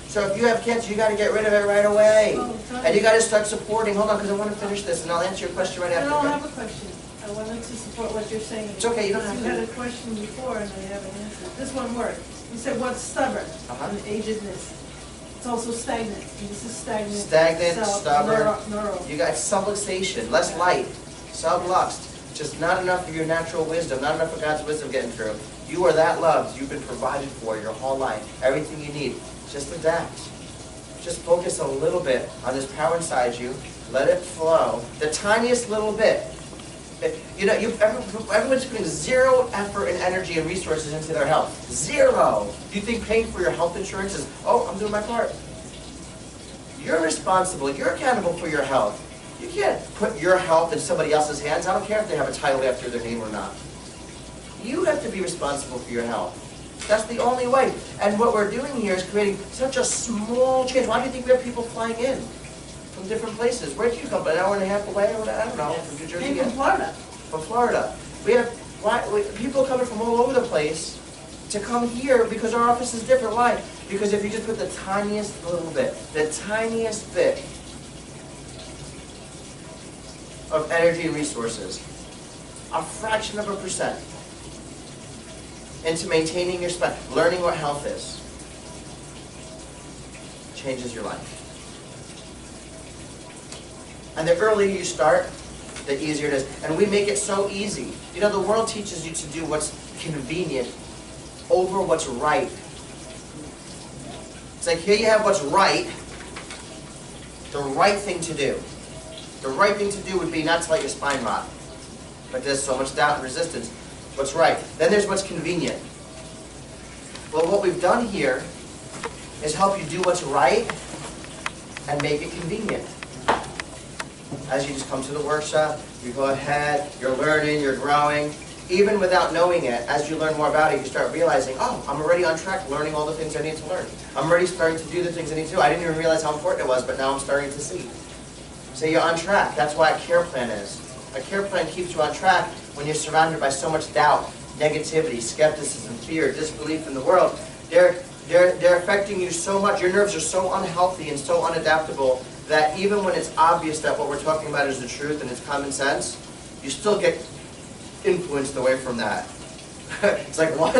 So if you have cancer, you got to get rid of it right away. And you got to start supporting. Hold on, because I want to finish this, and I'll answer your question right I after. don't have a question. I wanted to support what you're saying. It's okay, you don't have You to. had a question before and I haven't answered. This one word. You said what's stubborn and agedness. It's also stagnant. And this is stagnant. Stagnant, stubborn. Neural. You got subluxation, less light, sublust. Just not enough of your natural wisdom, not enough of God's wisdom getting through. You are that loved. You've been provided for your whole life. Everything you need. Just adapt. Just focus a little bit on this power inside you. Let it flow. The tiniest little bit. You know, everyone's putting zero effort and energy and resources into their health. Zero. Do you think paying for your health insurance is, oh, I'm doing my part? You're responsible. You're accountable for your health. You can't put your health in somebody else's hands. I don't care if they have a title after their name or not. You have to be responsible for your health. That's the only way. And what we're doing here is creating such a small change. Why do you think we have people flying in from different places? Where did you come from? An hour and a half away? I don't know. From New Jersey? Came from Florida. From Florida. We have people coming from all over the place to come here because our office is different. Why? Because if you just put the tiniest little bit, the tiniest bit of energy and resources, a fraction of a percent, into maintaining your spine, learning what health is, changes your life. And the earlier you start, the easier it is. And we make it so easy. You know, the world teaches you to do what's convenient over what's right. It's like, here you have what's right, the right thing to do. The right thing to do would be not to let your spine rot. But there's so much doubt and resistance. What's right. Then there's what's convenient. Well, what we've done here is help you do what's right and make it convenient. As you just come to the workshop, you go ahead, you're learning, you're growing. Even without knowing it, as you learn more about it, you start realizing, oh, I'm already on track learning all the things I need to learn. I'm already starting to do the things I need to do. I didn't even realize how important it was, but now I'm starting to see. So you're on track. That's why a care plan is. A care plan keeps you on track when you're surrounded by so much doubt, negativity, skepticism, fear, disbelief in the world. They're affecting you so much. Your nerves are so unhealthy and so unadaptable that even when it's obvious that what we're talking about is the truth and it's common sense, you still get influenced away from that. It's like, what?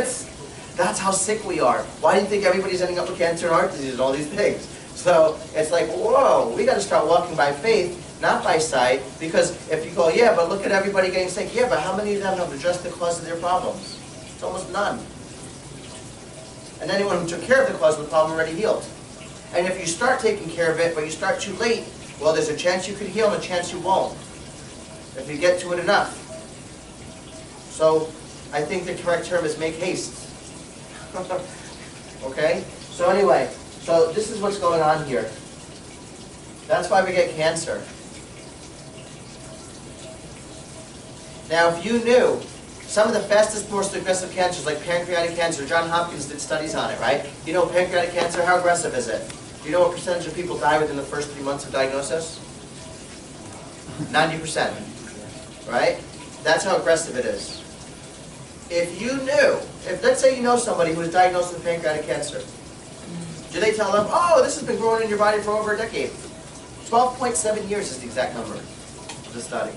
That's how sick we are. Why do you think everybody's ending up with cancer and heart disease and all these things? So it's like, whoa, we got to start walking by faith, not by sight, because if you go, yeah, but look at everybody getting sick. Yeah, but how many of them have addressed the cause of their problems? It's almost none. And anyone who took care of the cause of the problem already healed. And if you start taking care of it, but you start too late, well, there's a chance you could heal and a chance you won't, if you get to it enough. So I think the correct term is make haste. Okay? So anyway, so this is what's going on here. That's why we get cancer. Now, if you knew some of the fastest, most aggressive cancers, like pancreatic cancer, Johns Hopkins did studies on it, right? You know pancreatic cancer, how aggressive is it? Do you know what percentage of people die within the first 3 months of diagnosis? 90%, right? That's how aggressive it is. If you knew, let's say you know somebody who was diagnosed with pancreatic cancer, do they tell them, oh, this has been growing in your body for over a decade? 12.7 years is the exact number of the study.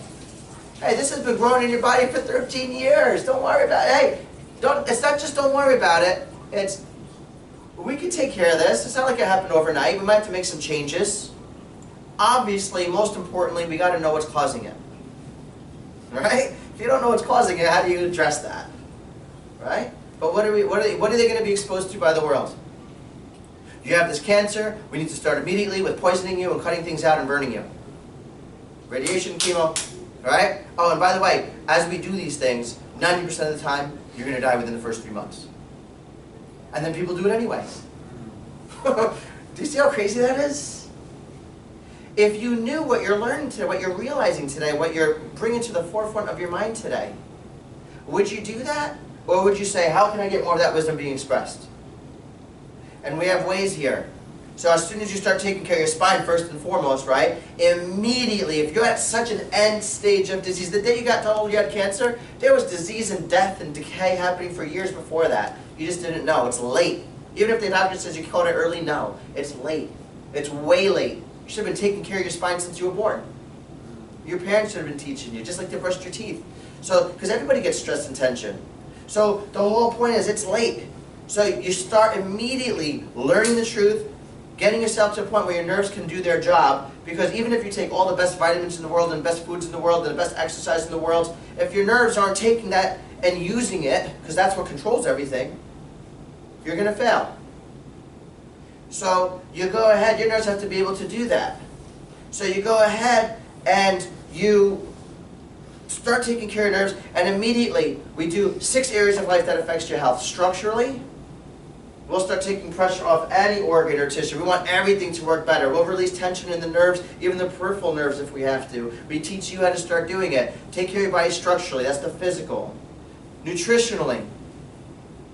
Hey, this has been growing in your body for 13 years. Don't worry about it. Hey, it's not just don't worry about it. It's, we can take care of this. It's not like it happened overnight. We might have to make some changes. Obviously, most importantly, we got to know what's causing it. Right? If you don't know what's causing it, how do you address that? Right? But what are they going to be exposed to by the world? You have this cancer. We need to start immediately with poisoning you and cutting things out and burning you. Radiation, chemo. Right? Oh, and by the way, as we do these things, 90% of the time, you're going to die within the first 3 months. And then people do it anyway. Do you see how crazy that is? If you knew what you're learning today, what you're realizing today, what you're bringing to the forefront of your mind today, would you do that? Or would you say, how can I get more of that wisdom being expressed? And we have ways here. So as soon as you start taking care of your spine, first and foremost, right, immediately, if you're at such an end stage of disease, the day you got told you had cancer, there was disease and death and decay happening for years before that. You just didn't know. It's late. Even if the doctor says you caught it early, no. It's late. It's way late. You should have been taking care of your spine since you were born. Your parents should have been teaching you, just like they brushed your teeth. So, because everybody gets stress and tension. So the whole point is it's late. So you start immediately learning the truth, getting yourself to a point where your nerves can do their job, because even if you take all the best vitamins in the world and the best foods in the world and the best exercise in the world, if your nerves aren't taking that and using it, because that's what controls everything, you're going to fail. So you go ahead, your nerves have to be able to do that. So you go ahead and you start taking care of nerves, and immediately we do 6 areas of life that affects your health. Structurally, we'll start taking pressure off any organ or tissue. We want everything to work better. We'll release tension in the nerves, even the peripheral nerves if we have to. We teach you how to start doing it. Take care of your body structurally. That's the physical. Nutritionally,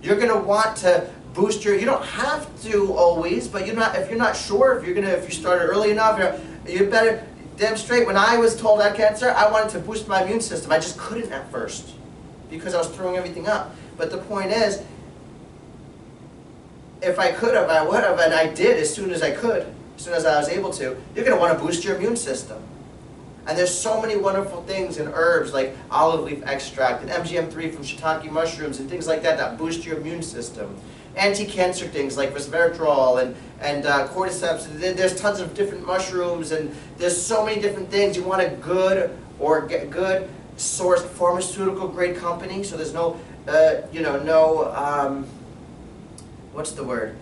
you're going to want to boost your, you don't have to always, but if you're not sure, if you started early enough, you better demonstrate. When I was told I had cancer, I wanted to boost my immune system. I just couldn't at first because I was throwing everything up. But the point is, if I could have, I would have, and I did as soon as I could, as soon as I was able to. You're going to want to boost your immune system. And there's so many wonderful things in herbs like olive leaf extract and MGM3 from shiitake mushrooms and things like that that boost your immune system. Anti-cancer things like resveratrol and cordyceps. There's tons of different mushrooms, and there's so many different things. You want a good sourced pharmaceutical grade company, so there's no what's the word?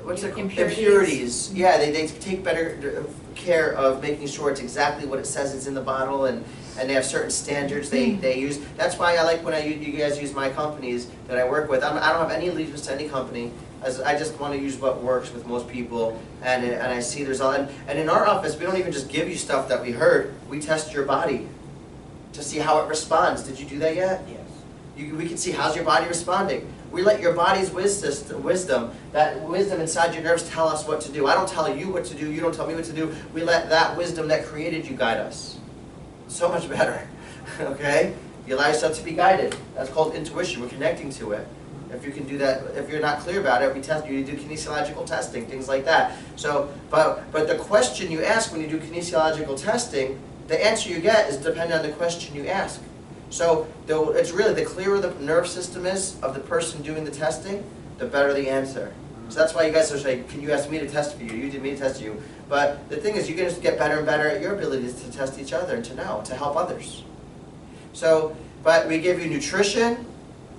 What's it called? Impurities. Yeah, they take better care of making sure it's exactly what it says it's in the bottle, and they have certain standards they use. That's why I like when you guys use my companies that I work with. I don't have any allegiance to any company. As I just want to use what works with most people, and I see there's all. And in our office, we don't even just give you stuff that we heard. We test your body to see how it responds. Did you do that yet? Yes. We can see how's your body responding. We let your body's wisdom, that wisdom inside your nerves tell us what to do. I don't tell you what to do, you don't tell me what to do. We let that wisdom that created you guide us. So much better, okay? You allow yourself to be guided. That's called intuition. We're connecting to it. If you can do that, if you're not clear about it, we test you do kinesiological testing, things like that. So, but the question you ask when you do kinesiological testing, the answer you get is dependent on the question you ask. So it's really, the clearer the nerve system is of the person doing the testing, the better the answer. So that's why you guys are saying, can you ask me to test for you? You did me to test you. But the thing is, you're going to get better and better at your abilities to test each other and to know, to help others. So, but we give you nutrition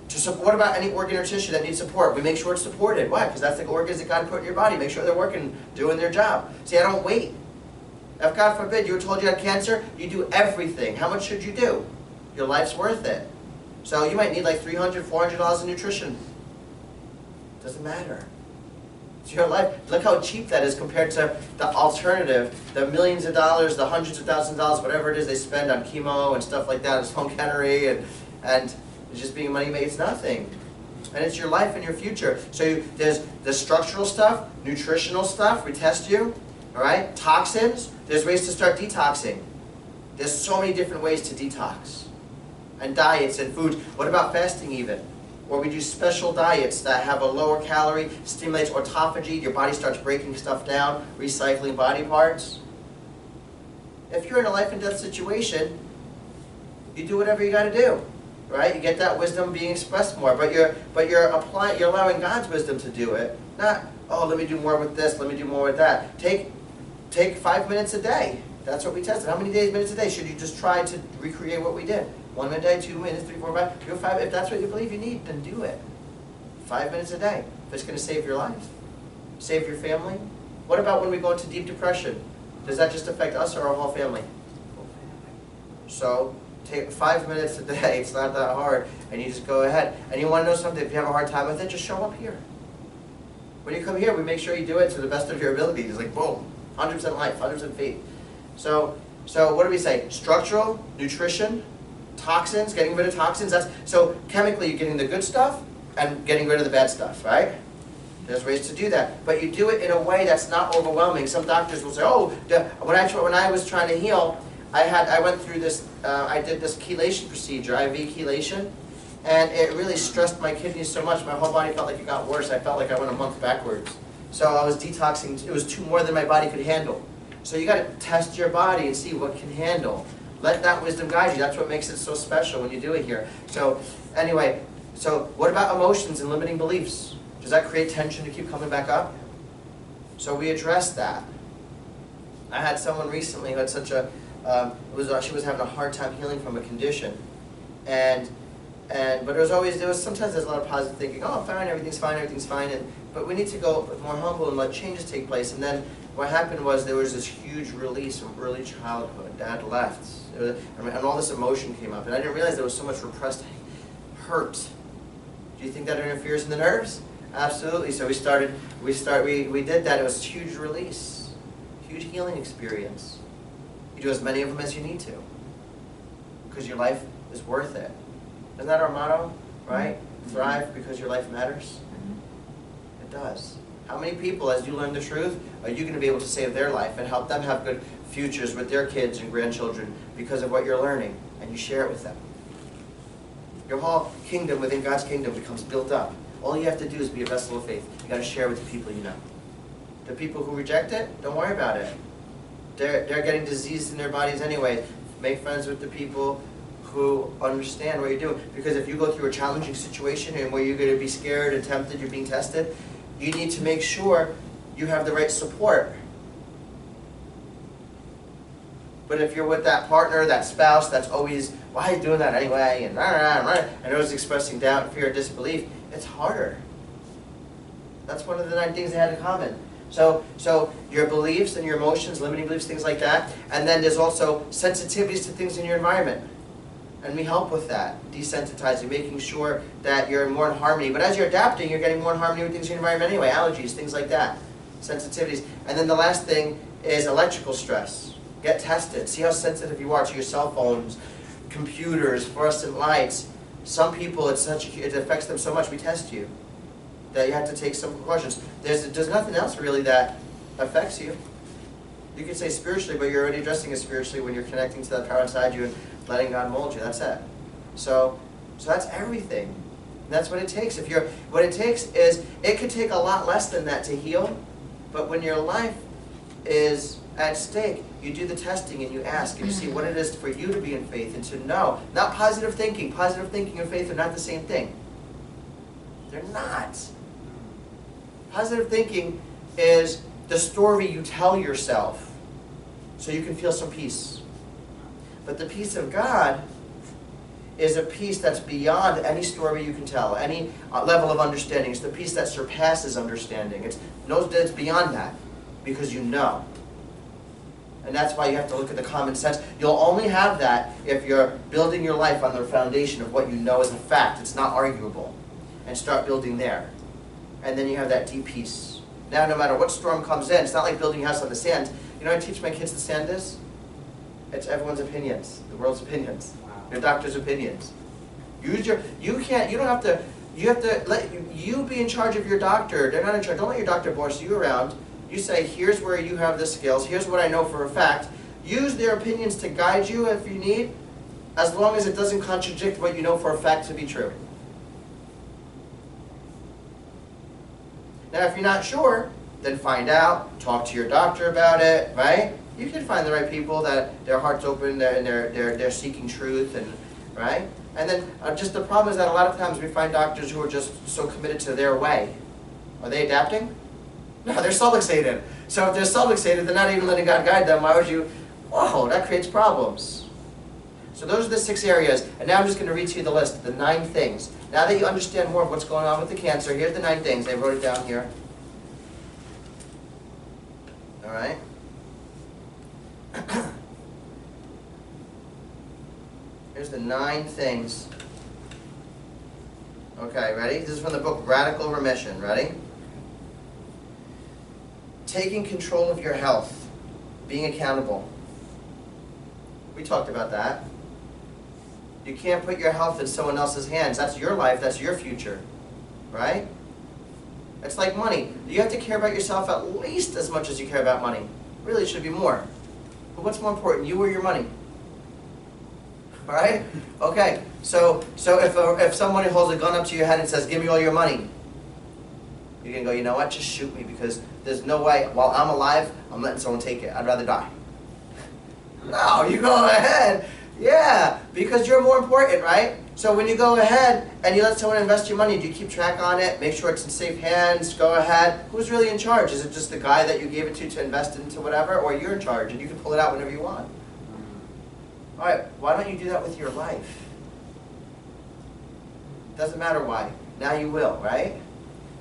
to support. What about any organ or tissue that needs support? We make sure it's supported. Why? Because that's the organs that God put in your body. Make sure they're working, doing their job. See, I don't wait. If God forbid you were told you had cancer, you do everything. How much should you do? Your life's worth it. So you might need like $300, $400 in nutrition. Doesn't matter. It's your life. Look how cheap that is compared to the alternative, the millions of dollars, the hundreds of thousands of dollars, whatever it is they spend on chemo and stuff like that, Sloan Kettering, and it's just being money made. It's nothing. And it's your life and your future. So there's the structural stuff, nutritional stuff, we test you, all right? Toxins, there's ways to start detoxing. There's so many different ways to detox. And diets and foods. What about fasting even? Or we do special diets that have a lower calorie, stimulates autophagy, your body starts breaking stuff down, recycling body parts. If you're in a life and death situation, you do whatever you gotta do. Right? You get that wisdom being expressed more, but you're allowing God's wisdom to do it. Not, oh, let me do more with this, let me do more with that. Take 5 minutes a day. That's what we tested. How many minutes a day should you just try to recreate what we did? 1 minute a day, 2 minutes, 3, 4, 5. Do 5. If that's what you believe you need, then do it. 5 minutes a day. If it's going to save your life, save your family. What about when we go into deep depression? Does that just affect us or our whole family? So take 5 minutes a day. It's not that hard, and you just go ahead. And you want to know something? If you have a hard time with it, just show up here. When you come here, we make sure you do it to the best of your ability. It's like boom, 100% life, 100% faith. So what do we say? Structural, nutrition, toxins, getting rid of toxins. So chemically, you're getting the good stuff and getting rid of the bad stuff, right? There's ways to do that, but you do it in a way that's not overwhelming. Some doctors will say, "Oh, when I was trying to heal, I went through this. I did this chelation procedure, IV chelation, and it really stressed my kidneys so much. My whole body felt like it got worse. I felt like I went a month backwards. So I was detoxing. It was more than my body could handle. So you got to test your body and see what can handle. Let that wisdom guide you. That's what makes it so special when you do it here. So anyway, so what about emotions and limiting beliefs? Does that create tension to keep coming back up? So we address that. I had someone recently who had such a, she was having a hard time healing from a condition, but there was sometimes there's a lot of positive thinking. Oh, fine, everything's fine, but we need to go more humble and let changes take place. And then what happened was there was this huge release from early childhood. Dad left, and all this emotion came up, and I didn't realize there was so much repressed hurt. Do you think that interferes in the nerves? Absolutely. So we did that. It was a huge release, huge healing experience. You do as many of them as you need to, because your life is worth it. Isn't that our motto, right? Mm-hmm. Thrive because your life matters. Mm-hmm. It does. How many people, as you learn the truth, are you going to be able to save their life and help them have good futures with their kids and grandchildren because of what you're learning, and you share it with them? Your whole kingdom within God's kingdom becomes built up. All you have to do is be a vessel of faith. You got to share with the people you know. The people who reject it, don't worry about it. They're getting disease in their bodies anyway. Make friends with the people who understand what you're doing. Because if you go through a challenging situation and where you're going to be scared and tempted, you're being tested, you need to make sure you have the right support. But if you're with that partner, that spouse, that's always, why are you doing that anyway? And always expressing doubt, fear, disbelief, it's harder. That's one of the 9 things they had in common. So your beliefs and your emotions, limiting beliefs, things like that. And then there's also sensitivities to things in your environment. And we help with that, desensitizing, making sure that you're more in harmony. But as you're adapting, you're getting more in harmony with things in your environment anyway, allergies, things like that, sensitivities. And then the last thing is electrical stress. Get tested. See how sensitive you are to your cell phones, computers, fluorescent lights. Some people, it affects them so much, we test you, that you have to take some precautions. There's nothing else really that affects you. You can say spiritually, but you're already addressing it spiritually when you're connecting to that power inside you and letting God mold you. That's it. So that's everything. And that's what it takes. What it takes is, it could take a lot less than that to heal, but when your life is at stake, you do the testing and you ask and you see what it is for you to be in faith and to know. Not positive thinking. Positive thinking and faith are not the same thing. They're not. Positive thinking is the story you tell yourself so you can feel some peace. But the peace of God is a peace that's beyond any story you can tell, any level of understanding. It's the peace that surpasses understanding. It's beyond that, because you know. And that's why you have to look at the common sense. You'll only have that if you're building your life on the foundation of what you know is a fact. It's not arguable. And start building there. And then you have that deep peace. Now, no matter what storm comes in, it's not like building a house on the sand. You know what I teach my kids the sand is? It's everyone's opinions, the world's opinions, your doctor's opinions. You have to let you be in charge of your doctor. They're not in charge. Don't let your doctor boss you around. You say, here's where you have the skills, here's what I know for a fact. Use their opinions to guide you if you need, as long as it doesn't contradict what you know for a fact to be true. Now, if you're not sure, then find out, talk to your doctor about it, right? You can find the right people that their heart's open and they're seeking truth, and right? And then just the problem is that a lot of times we find doctors who are just so committed to their way. Are they adapting? No, they're subluxated. So if they're subluxated, they're not even letting God guide them. Why would you? Whoa, that creates problems. So those are the 6 areas. And now I'm just going to read to you the list, the 9 things. Now that you understand more of what's going on with the cancer, here's the 9 things. I wrote it down here. All right? Here's the 9 things. Okay, ready? This is from the book Radical Remission. Ready? Taking control of your health. Being accountable. We talked about that. You can't put your health in someone else's hands. That's your life. That's your future. Right? It's like money. You have to care about yourself at least as much as you care about money. Really, it should be more. But what's more important, you or your money? All right? Okay. So if somebody holds a gun up to your head and says, "Give me all your money," you're gonna go, "You know what? Just shoot me, because there's no way while I'm alive I'm letting someone take it. I'd rather die." No, you go ahead. Yeah, because you're more important, right? So when you go ahead and you let someone invest your money, do you keep track on it? Make sure it's in safe hands. Go ahead. Who's really in charge? Is it just the guy that you gave it to invest into whatever, or you're in charge and you can pull it out whenever you want? All right, why don't you do that with your life? Doesn't matter why. Now you will, right?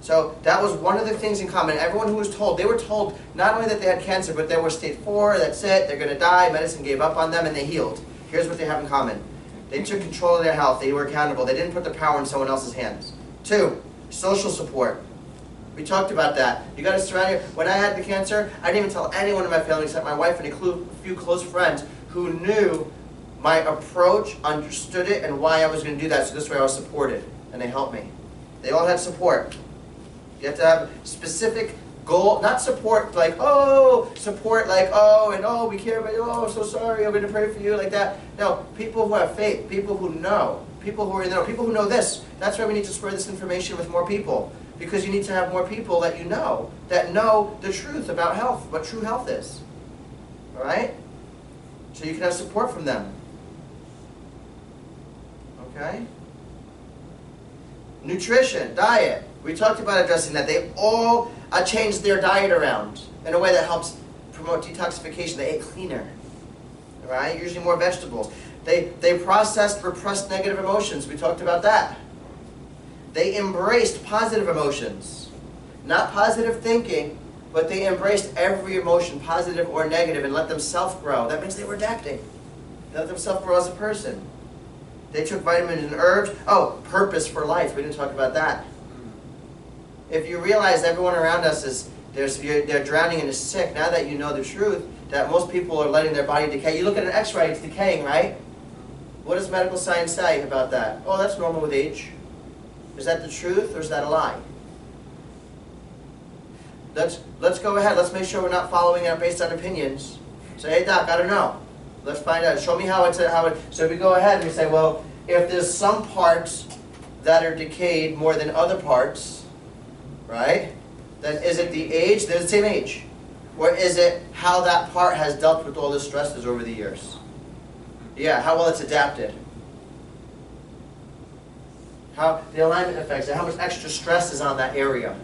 So that was one of the things in common. Everyone who was told, they were told not only that they had cancer, but they were stage 4, that's it, they're going to die, medicine gave up on them, and they healed. Here's what they have in common. They took control of their health, they were accountable, they didn't put the power in someone else's hands. 2, social support. We talked about that. You got to surround your, when I had the cancer, I didn't even tell anyone in my family except my wife and a few close friends who knew my approach, understood it, and why I was going to do that, so this way I was supported, and they helped me. They all had support. You have to have specific goal, not support like, oh, support like, oh, and oh, we care about you, oh, I'm so sorry, I'm going to pray for you, like that. No, people who have faith, people who know, people who are in the know, people who know this. That's why we need to spread this information with more people, because you need to have more people that you know, that know the truth about health, what true health is. All right? So you can have support from them. Okay? Nutrition, diet. We talked about addressing that. They all changed their diet around in a way that helps promote detoxification. They ate cleaner, right? Usually more vegetables. They processed repressed negative emotions. We talked about that. They embraced positive emotions. Not positive thinking, but they embraced every emotion, positive or negative, and let themselves grow. That means they were adapting. They let themselves grow as a person. They took vitamins and herbs. Oh, purpose for life. We didn't talk about that. If you realize everyone around us is they're drowning and is sick, now that you know the truth, that most people are letting their body decay. You look at an x-ray, it's decaying, right? What does medical science say about that? Oh, that's normal with age. Is that the truth or is that a lie? Let's go ahead. Let's make sure we're not following it based on opinions. Say, hey doc, I don't know. Let's find out. Show me how it. So we go ahead and we say, well, if there's some parts that are decayed more than other parts, right? Then is it the age? They're the same age. Or is it how that part has dealt with all the stresses over the years? Yeah, how well it's adapted. How the alignment effects, how much extra stress is on that area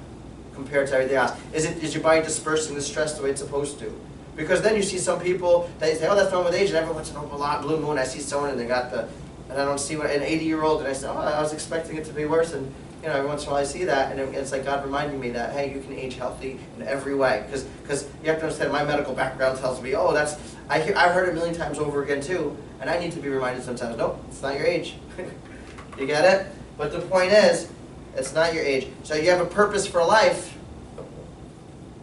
compared to everything else. Is your body dispersing the stress the way it's supposed to? Because then you see some people that say, oh, that's wrong with age, and every once in a while, blue moon, I see someone and they got the, and I don't see what, an 80-year-old, and I say, oh, I was expecting it to be worse, and you know, every once in a while I see that, and it's like God reminding me that, hey, you can age healthy in every way. Because you have to understand, my medical background tells me, oh, that's, I've heard it a million times over again too, and I need to be reminded sometimes, nope, it's not your age. You get it? But the point is, it's not your age. So you have a purpose for life.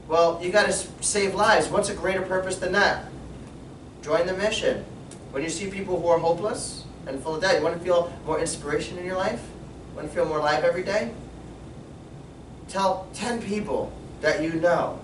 Well, you got to save lives. What's a greater purpose than that? Join the mission. When you see people who are hopeless and full of doubt, you want to feel more inspiration in your life? Want to feel more alive every day? Tell 10 people that you know.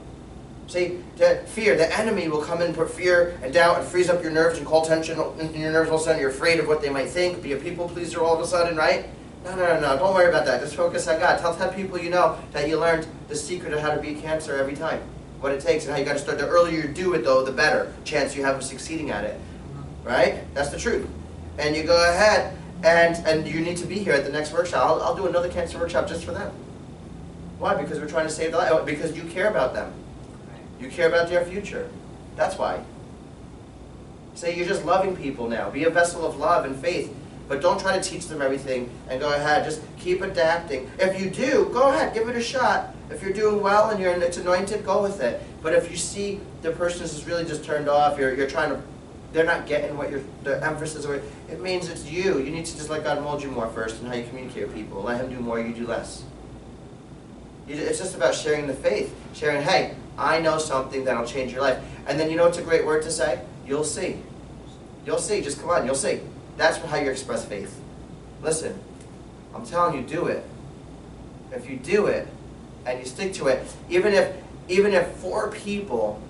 See, that fear, the enemy will come in and put fear and doubt and freeze up your nerves and call tension in your nerves. All of a sudden you're afraid of what they might think, be a people pleaser all of a sudden, right? No, don't worry about that. Just focus on God. Tell 10 people you know that you learned the secret of how to beat cancer every time. What it takes and how you got to start. The earlier you do it, though, the better chance you have of succeeding at it. Right? That's the truth. And you go ahead and you need to be here at the next workshop. I'll do another cancer workshop just for them. Why? Because we're trying to save their life. Because you care about them. You care about their future. That's why. Say you're just loving people now. Be a vessel of love and faith. But don't try to teach them everything and go ahead. Just keep adapting. If you do, go ahead, give it a shot. If you're doing well and it's anointed, go with it. But if you see the person is really just turned off, you're trying to, they're not getting what the emphasis or it means it's you. You need to just let God mold you more first in how you communicate with people. Let Him do more, you do less. It's just about sharing the faith. Sharing, hey, I know something that'll change your life. And then you know what's a great word to say? You'll see. You'll see. Just come on, you'll see. That's how you express faith. Listen, I'm telling you, do it. If you do it, and you stick to it, even if 4 people,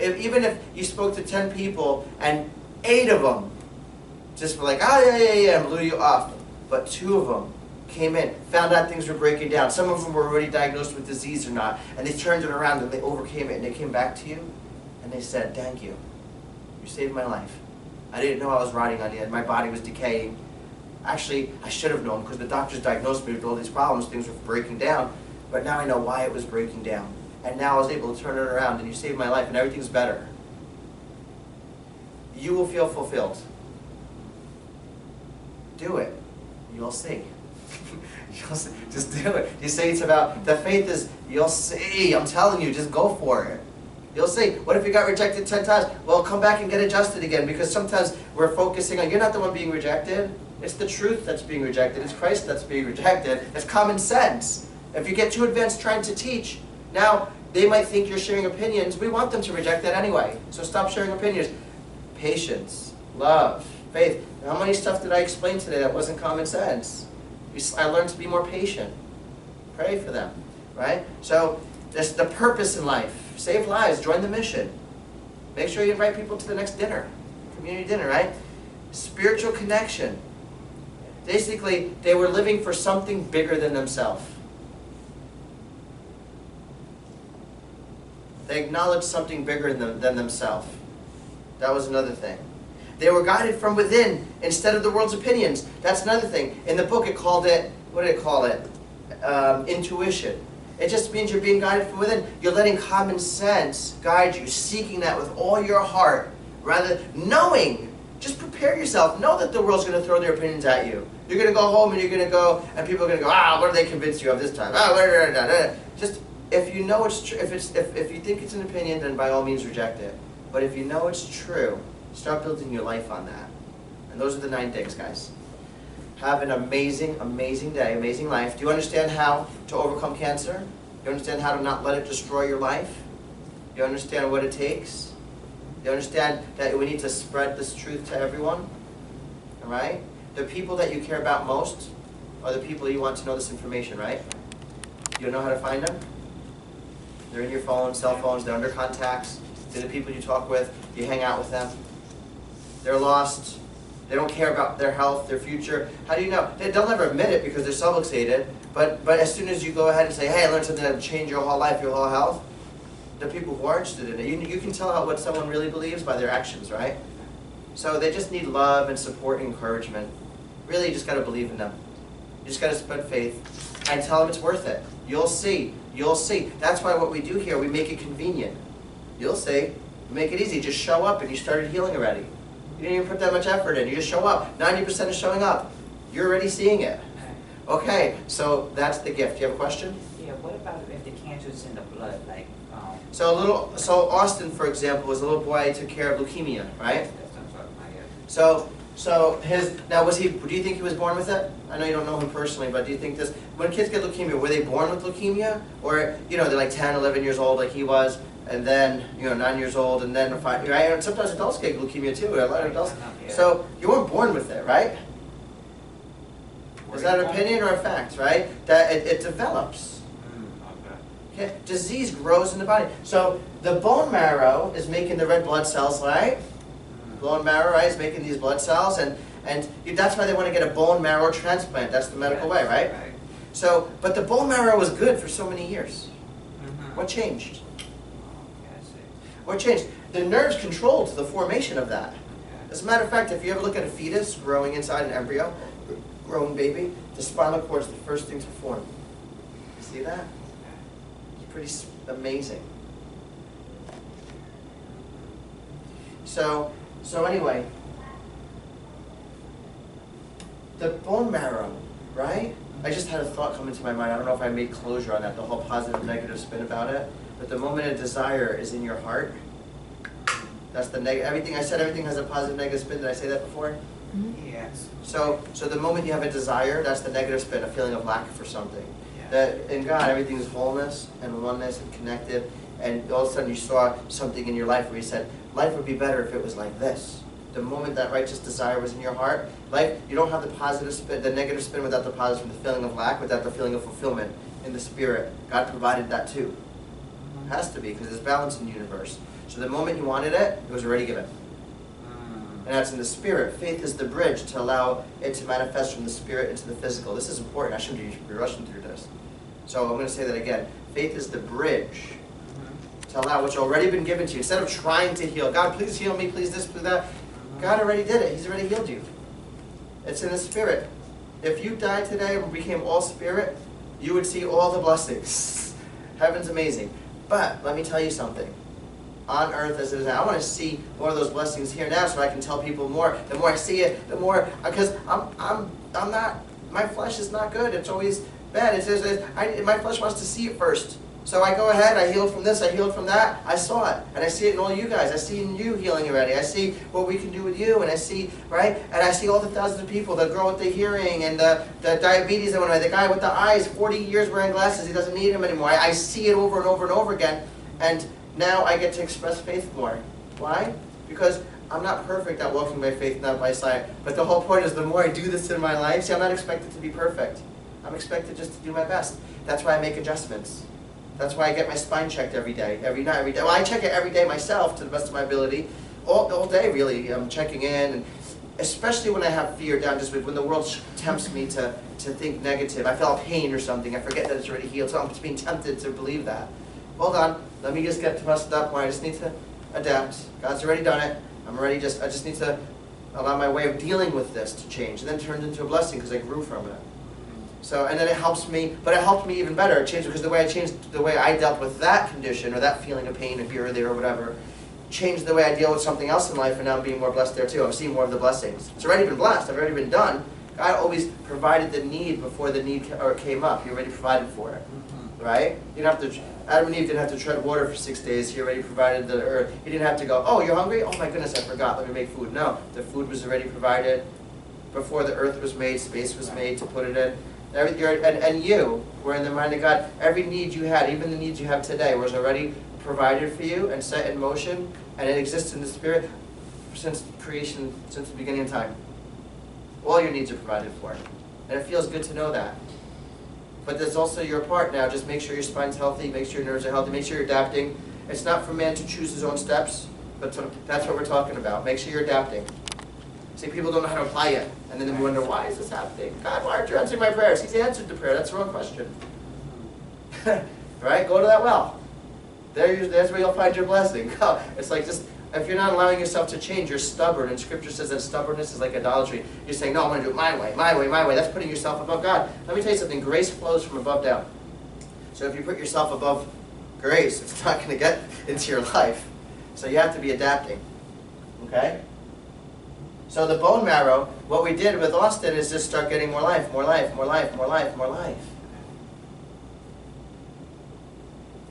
even if you spoke to 10 people and 8 of them just were like, oh yeah, and blew you off, but 2 of them came in, found out things were breaking down. Some of them were already diagnosed with disease or not, and they turned it around and they overcame it, and they came back to you and they said, thank you. You saved my life. I didn't know I was rotting on the end. My body was decaying. Actually, I should have known because the doctors diagnosed me with all these problems. Things were breaking down. But now I know why it was breaking down. And now I was able to turn it around, and you saved my life, and everything's better. You will feel fulfilled. Do it. You'll see. You'll see. Just do it. You say it's about, the faith is, you'll see. I'm telling you, just go for it. You'll see. What if you got rejected 10 times? Well, come back and get adjusted again, because sometimes we're focusing on, you're not the one being rejected. It's the truth that's being rejected. It's Christ that's being rejected. It's common sense. If you get too advanced trying to teach, now they might think you're sharing opinions. We want them to reject that anyway. So stop sharing opinions. Patience, love, faith. How many stuff did I explain today that wasn't common sense? I learned to be more patient. Pray for them, right? So that's the purpose in life. Save lives, join the mission. Make sure you invite people to the next dinner, community dinner, right? Spiritual connection. Basically, they were living for something bigger than themselves. They acknowledged something bigger than themselves. That was another thing. They were guided from within instead of the world's opinions. That's another thing. In the book it called it, what did it call it? Intuition. It just means you're being guided from within. You're letting common sense guide you, seeking that with all your heart, rather knowing. Just prepare yourself. Know that the world's going to throw their opinions at you. You're going to go home and you're going to go, and people are going to go, what have they convinced you of this time? Just, if you know it's true, if you think it's an opinion, then by all means reject it. But if you know it's true, start building your life on that. And those are the 9 things, guys. Have an amazing, amazing day, amazing life. Do you understand how to overcome cancer? Do you understand how to not let it destroy your life? Do you understand what it takes? Do you understand that we need to spread this truth to everyone? All right? The people that you care about most are the people you want to know this information, right? You know how to find them? They're in your phone, cell phones, they're under contacts. They're the people you talk with, you hang out with them. They're lost. They don't care about their health, their future. How do you know? They'll never admit it because they're subluxated. But as soon as you go ahead and say, hey, I learned something that will change your whole life, your whole health, the people who are interested in it, you can tell what someone really believes by their actions, right? So they just need love and support and encouragement. Really, you just got to believe in them. You just got to spread faith and tell them it's worth it. You'll see. You'll see. That's why what we do here, we make it convenient. You'll see. We make it easy. Just show up and you started healing already. You didn't even put that much effort in. You just show up. 90% is showing up. You're already seeing it. Okay, so that's the gift. Do you have a question? Yeah, what about if the cancer's in the blood, like, So Austin, for example, was a little boy I took care of leukemia, right? That's what I'm talking about, yeah. So do you think he was born with it? I know you don't know him personally, but do you think this, when kids get leukemia, were they born with leukemia? Or, they're like 10, 11 years old like he was, and then, 9 years old, and then 5, right? And sometimes adults get leukemia too, a lot of adults. Yeah. So you weren't born with it, right? Is that an opinion or a fact, right? That it develops. Okay. Okay? Disease grows in the body. So the bone marrow is making the red blood cells, right? Bone marrow, right, is making these blood cells, and that's why they want to get a bone marrow transplant. That's the medical way, right? Right. So, but the bone marrow was good for so many years. Mm-hmm. What changed? Okay, I see. What changed? The nerves controlled the formation of that. Yeah. As a matter of fact, if you ever look at a fetus growing inside an embryo, growing baby, the spinal cord is the first thing to form. See that? It's pretty amazing. So anyway, the bone marrow, right? I just had a thought come into my mind. I don't know if I made closure on that, the whole positive, negative spin about it. But the moment a desire is in your heart, that's the negative. Everything I said, everything has a positive, negative spin. Did I say that before? Yes. So the moment you have a desire, that's the negative spin, a feeling of lack for something. Yeah. That in God, everything is wholeness and oneness and connected. And all of a sudden you saw something in your life where you said, life would be better if it was like this. The moment that righteous desire was in your heart, life, you don't have the positive spin, the negative spin without the positive, the feeling of lack, without the feeling of fulfillment. in the spirit. God provided that too. It has to be, because there's balance in the universe. So the moment you wanted it, it was already given. And that's in the spirit. Faith is the bridge to allow it to manifest from the spirit into the physical. This is important. I shouldn't be rushing through this. So I'm going to say that again. Faith is the bridge to allow what's already been given to you. Instead of trying to heal, God, please heal me, please this, please that. God already did it. He's already healed you. It's in the spirit. If you died today and became all spirit, you would see all the blessings. Heaven's amazing. But let me tell you something. On earth as it is now, I want to see more of those blessings here now so I can tell people more. The more I see it, the more, because I'm not, my flesh is not good. It's always bad. My flesh wants to see it first. So I go ahead, I healed from this, I healed from that. I saw it. And I see it in all you guys. I see in you healing already. I see what we can do with you. And I see, right? And I see all the thousands of people, the girl with the hearing and the diabetes that went away, the guy with the eyes, 40 years wearing glasses, he doesn't need them anymore. I see it over and over and over again. And now I get to express faith more. Why? Because I'm not perfect at walking by faith, not by sight. But the whole point is the more I do this in my life, see, I'm not expected to be perfect. I'm expected just to do my best. That's why I make adjustments. That's why I get my spine checked every day. Not every day. Well, I check it every day myself to the best of my ability. All day, really. I'm checking in. And especially when I have fear down, just when the world tempts me to think negative. I feel pain or something. I forget that it's already healed. So I'm just being tempted to believe that. Hold on. Let me just get to that point. I just need to adapt. God's already done it. I just need to allow my way of dealing with this to change. And then it turned into a blessing because I grew from it. So, and then it helps me, but it helped me even better. It changed because the way I dealt with that condition or that feeling of pain or here or there or whatever, changed the way I deal with something else in life, and now I'm being more blessed there too. I'm seeing more of the blessings. It's already been blessed. I've already been done. God always provided the need before the need came up. He already provided for it, right? You don't have to. Adam and Eve didn't have to tread water for 6 days. He already provided the earth. He didn't have to go, oh, you're hungry? Oh my goodness, I forgot. Let me make food. No, the food was already provided before the earth was made. Space was made to put it in. And you were in the mind of God. Every need you had, even the needs you have today, was already provided for you and set in motion, and it exists in the spirit since creation, since the beginning of time. All your needs are provided for, and it feels good to know that. But there's also your part now. Just make sure your spine's healthy, make sure your nerves are healthy, make sure you're adapting. It's not for man to choose his own steps, but that's what we're talking about. Make sure you're adapting. See, people don't know how to apply it, and then they wonder, why is this happening? God, why aren't you answering my prayers? He's answered the prayer. That's the wrong question. Right? Go to that well. That's where you'll find your blessing. It's like just, if you're not allowing yourself to change, you're stubborn, and Scripture says that stubbornness is like idolatry. You're saying, no, I'm going to do it my way, my way, my way. That's putting yourself above God. Let me tell you something. Grace flows from above down. So if you put yourself above grace, it's not going to get into your life. So you have to be adapting. Okay? So the bone marrow, what we did with Austin is just start getting more life, more life, more life, more life, more life.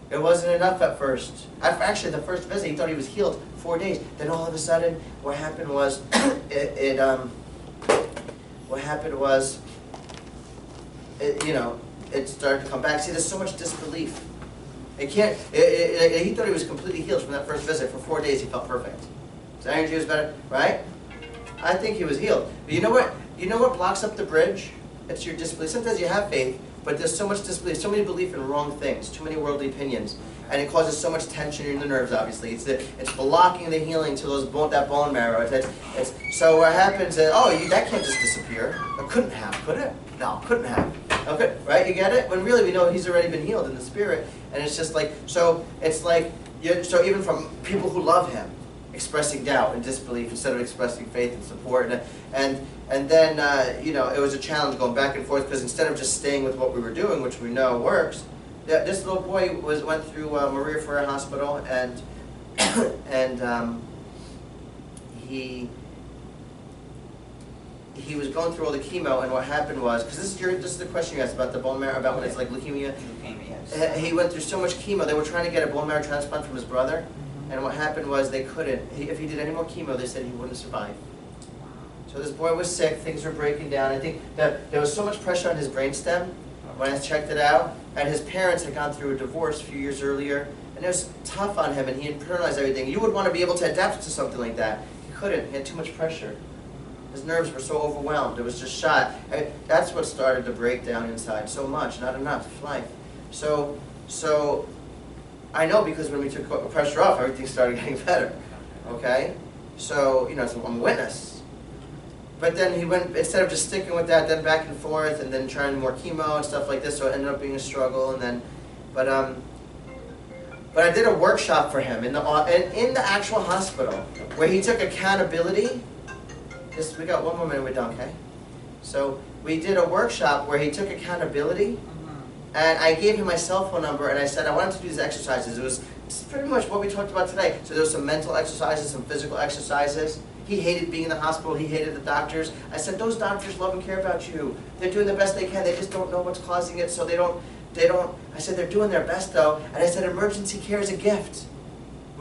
It wasn't enough at first. Actually, the first visit, he thought he was healed 4 days. Then all of a sudden, what happened was, it started to come back. See, there's so much disbelief. He thought he was completely healed from that first visit. For 4 days, he felt perfect. His energy was better, right? I think he was healed. But you know what? You know what blocks up the bridge? It's your disbelief. Sometimes you have faith, but there's so much disbelief, so many belief in wrong things, too many worldly opinions, and it causes so much tension in the nerves. Obviously, it's blocking the healing to that bone marrow. So what happens is, that can't just disappear. It couldn't have, could it? No, couldn't have. Okay, right? You get it? When really we know he's already been healed in the spirit, and it's just like so. It's like so even from people who love him, expressing doubt and disbelief instead of expressing faith and support, and then it was a challenge going back and forth because instead of just staying with what we were doing, which we know works, this little boy went through Maria Ferrer Hospital and he was going through all the chemo, and what happened was, because this is the question you asked about the bone marrow, about when it's like leukemia. He went through so much chemo. They were trying to get a bone marrow transplant from his brother. And what happened was they couldn't. If he did any more chemo, they said he wouldn't survive. So this boy was sick. Things were breaking down. I think that there was so much pressure on his brainstem when I checked it out. And his parents had gone through a divorce a few years earlier. And it was tough on him, and he internalized everything. You would want to be able to adapt to something like that. He couldn't. He had too much pressure. His nerves were so overwhelmed, it was just shot. That's what started the breakdown inside, so much, not enough, life. So I know because when we took the pressure off, everything started getting better, okay? So, you know, so I'm a witness. But then he went, instead of just sticking with that, then back and forth, and then trying more chemo and stuff like this, so it ended up being a struggle, and then, but I did a workshop for him in the actual hospital, where he took accountability. We got one more minute, we're done, okay? So we did a workshop where he took accountability, and I gave him my cell phone number, and I said I wanted to do these exercises. It was pretty much what we talked about today. So there was some mental exercises, some physical exercises. He hated being in the hospital, he hated the doctors. I said, those doctors love and care about you. They're doing the best they can, they just don't know what's causing it, so they don't, I said, they're doing their best though, and I said, emergency care is a gift.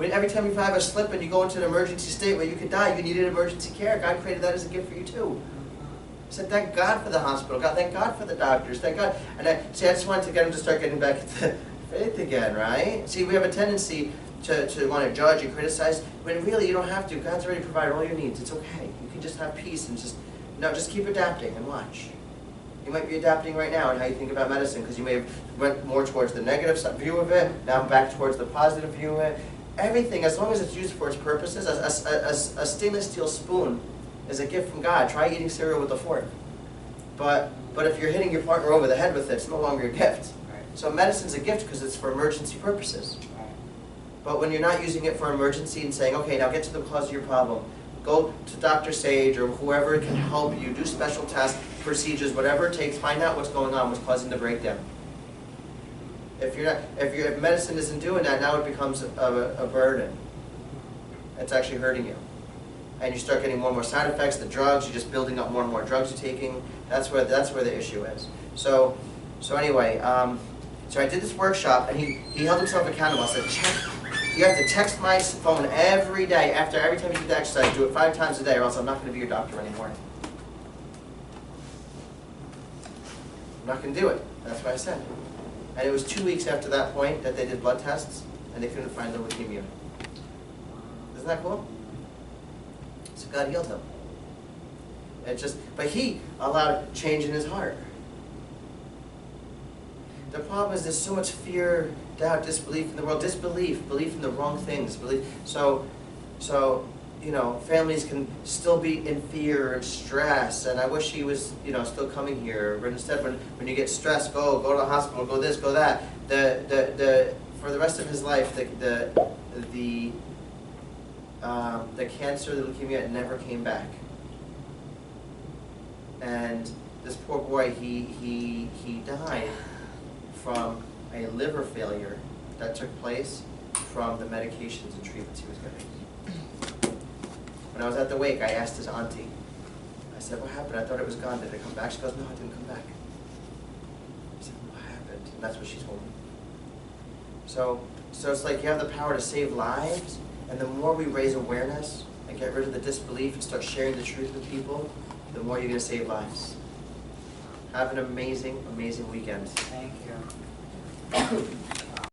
Every time you have a slip and you go into an emergency state where you could die, you needed emergency care. God created that as a gift for you too. I said, thank God for the hospital. God, thank God for the doctors. Thank God. And I just wanted to get him to start getting back into faith again, right? See, we have a tendency to want to judge and criticize, when really you don't have to. God's already provided all your needs. It's okay. You can just have peace and just keep adapting and watch. You might be adapting right now in how you think about medicine, because you may have went more towards the negative view of it, now back towards the positive view of it. Everything, as long as it's used for its purposes, a stainless steel spoon is a gift from God. Try eating cereal with a fork. But if you're hitting your partner over the head with it, it's no longer a gift. Right. So medicine's a gift because it's for emergency purposes. Right. But when you're not using it for emergency and saying, okay, now get to the cause of your problem, go to Dr. Sage or whoever can help you, do special tests, procedures, whatever it takes, find out what's going on, what's causing the breakdown. If medicine isn't doing that, now it becomes a burden. It's actually hurting you. And you start getting more and more side effects, the drugs, you're just building up more and more drugs you're taking. That's where the issue is. So anyway, so I did this workshop, and he held himself accountable. I said, you have to text my phone every day, after every time you do the exercise, do it 5 times a day, or else I'm not going to be your doctor anymore. I'm not going to do it. That's what I said. And it was 2 weeks after that point that they did blood tests, and they couldn't find the leukemia. Isn't that cool? So God healed him. But he allowed change in his heart. The problem is there's so much fear, doubt, disbelief in the world. Belief in the wrong things. So you know, families can still be in fear and stress, and I wish he was, you know, still coming here. But instead, when you get stressed, go to the hospital, go this, go that. For the rest of his life, the cancer, the leukemia, never came back. And this poor boy, he died from a liver failure that took place from the medications and treatments he was getting. When I was at the wake, I asked his auntie, I said, what happened? I thought it was gone. Did it come back? She goes, no, it didn't come back. I said, what happened? And that's what she told me. So it's like you have the power to save lives, and the more we raise awareness and get rid of the disbelief and start sharing the truth with people, the more you're going to save lives. Have an amazing, amazing weekend. Thank you.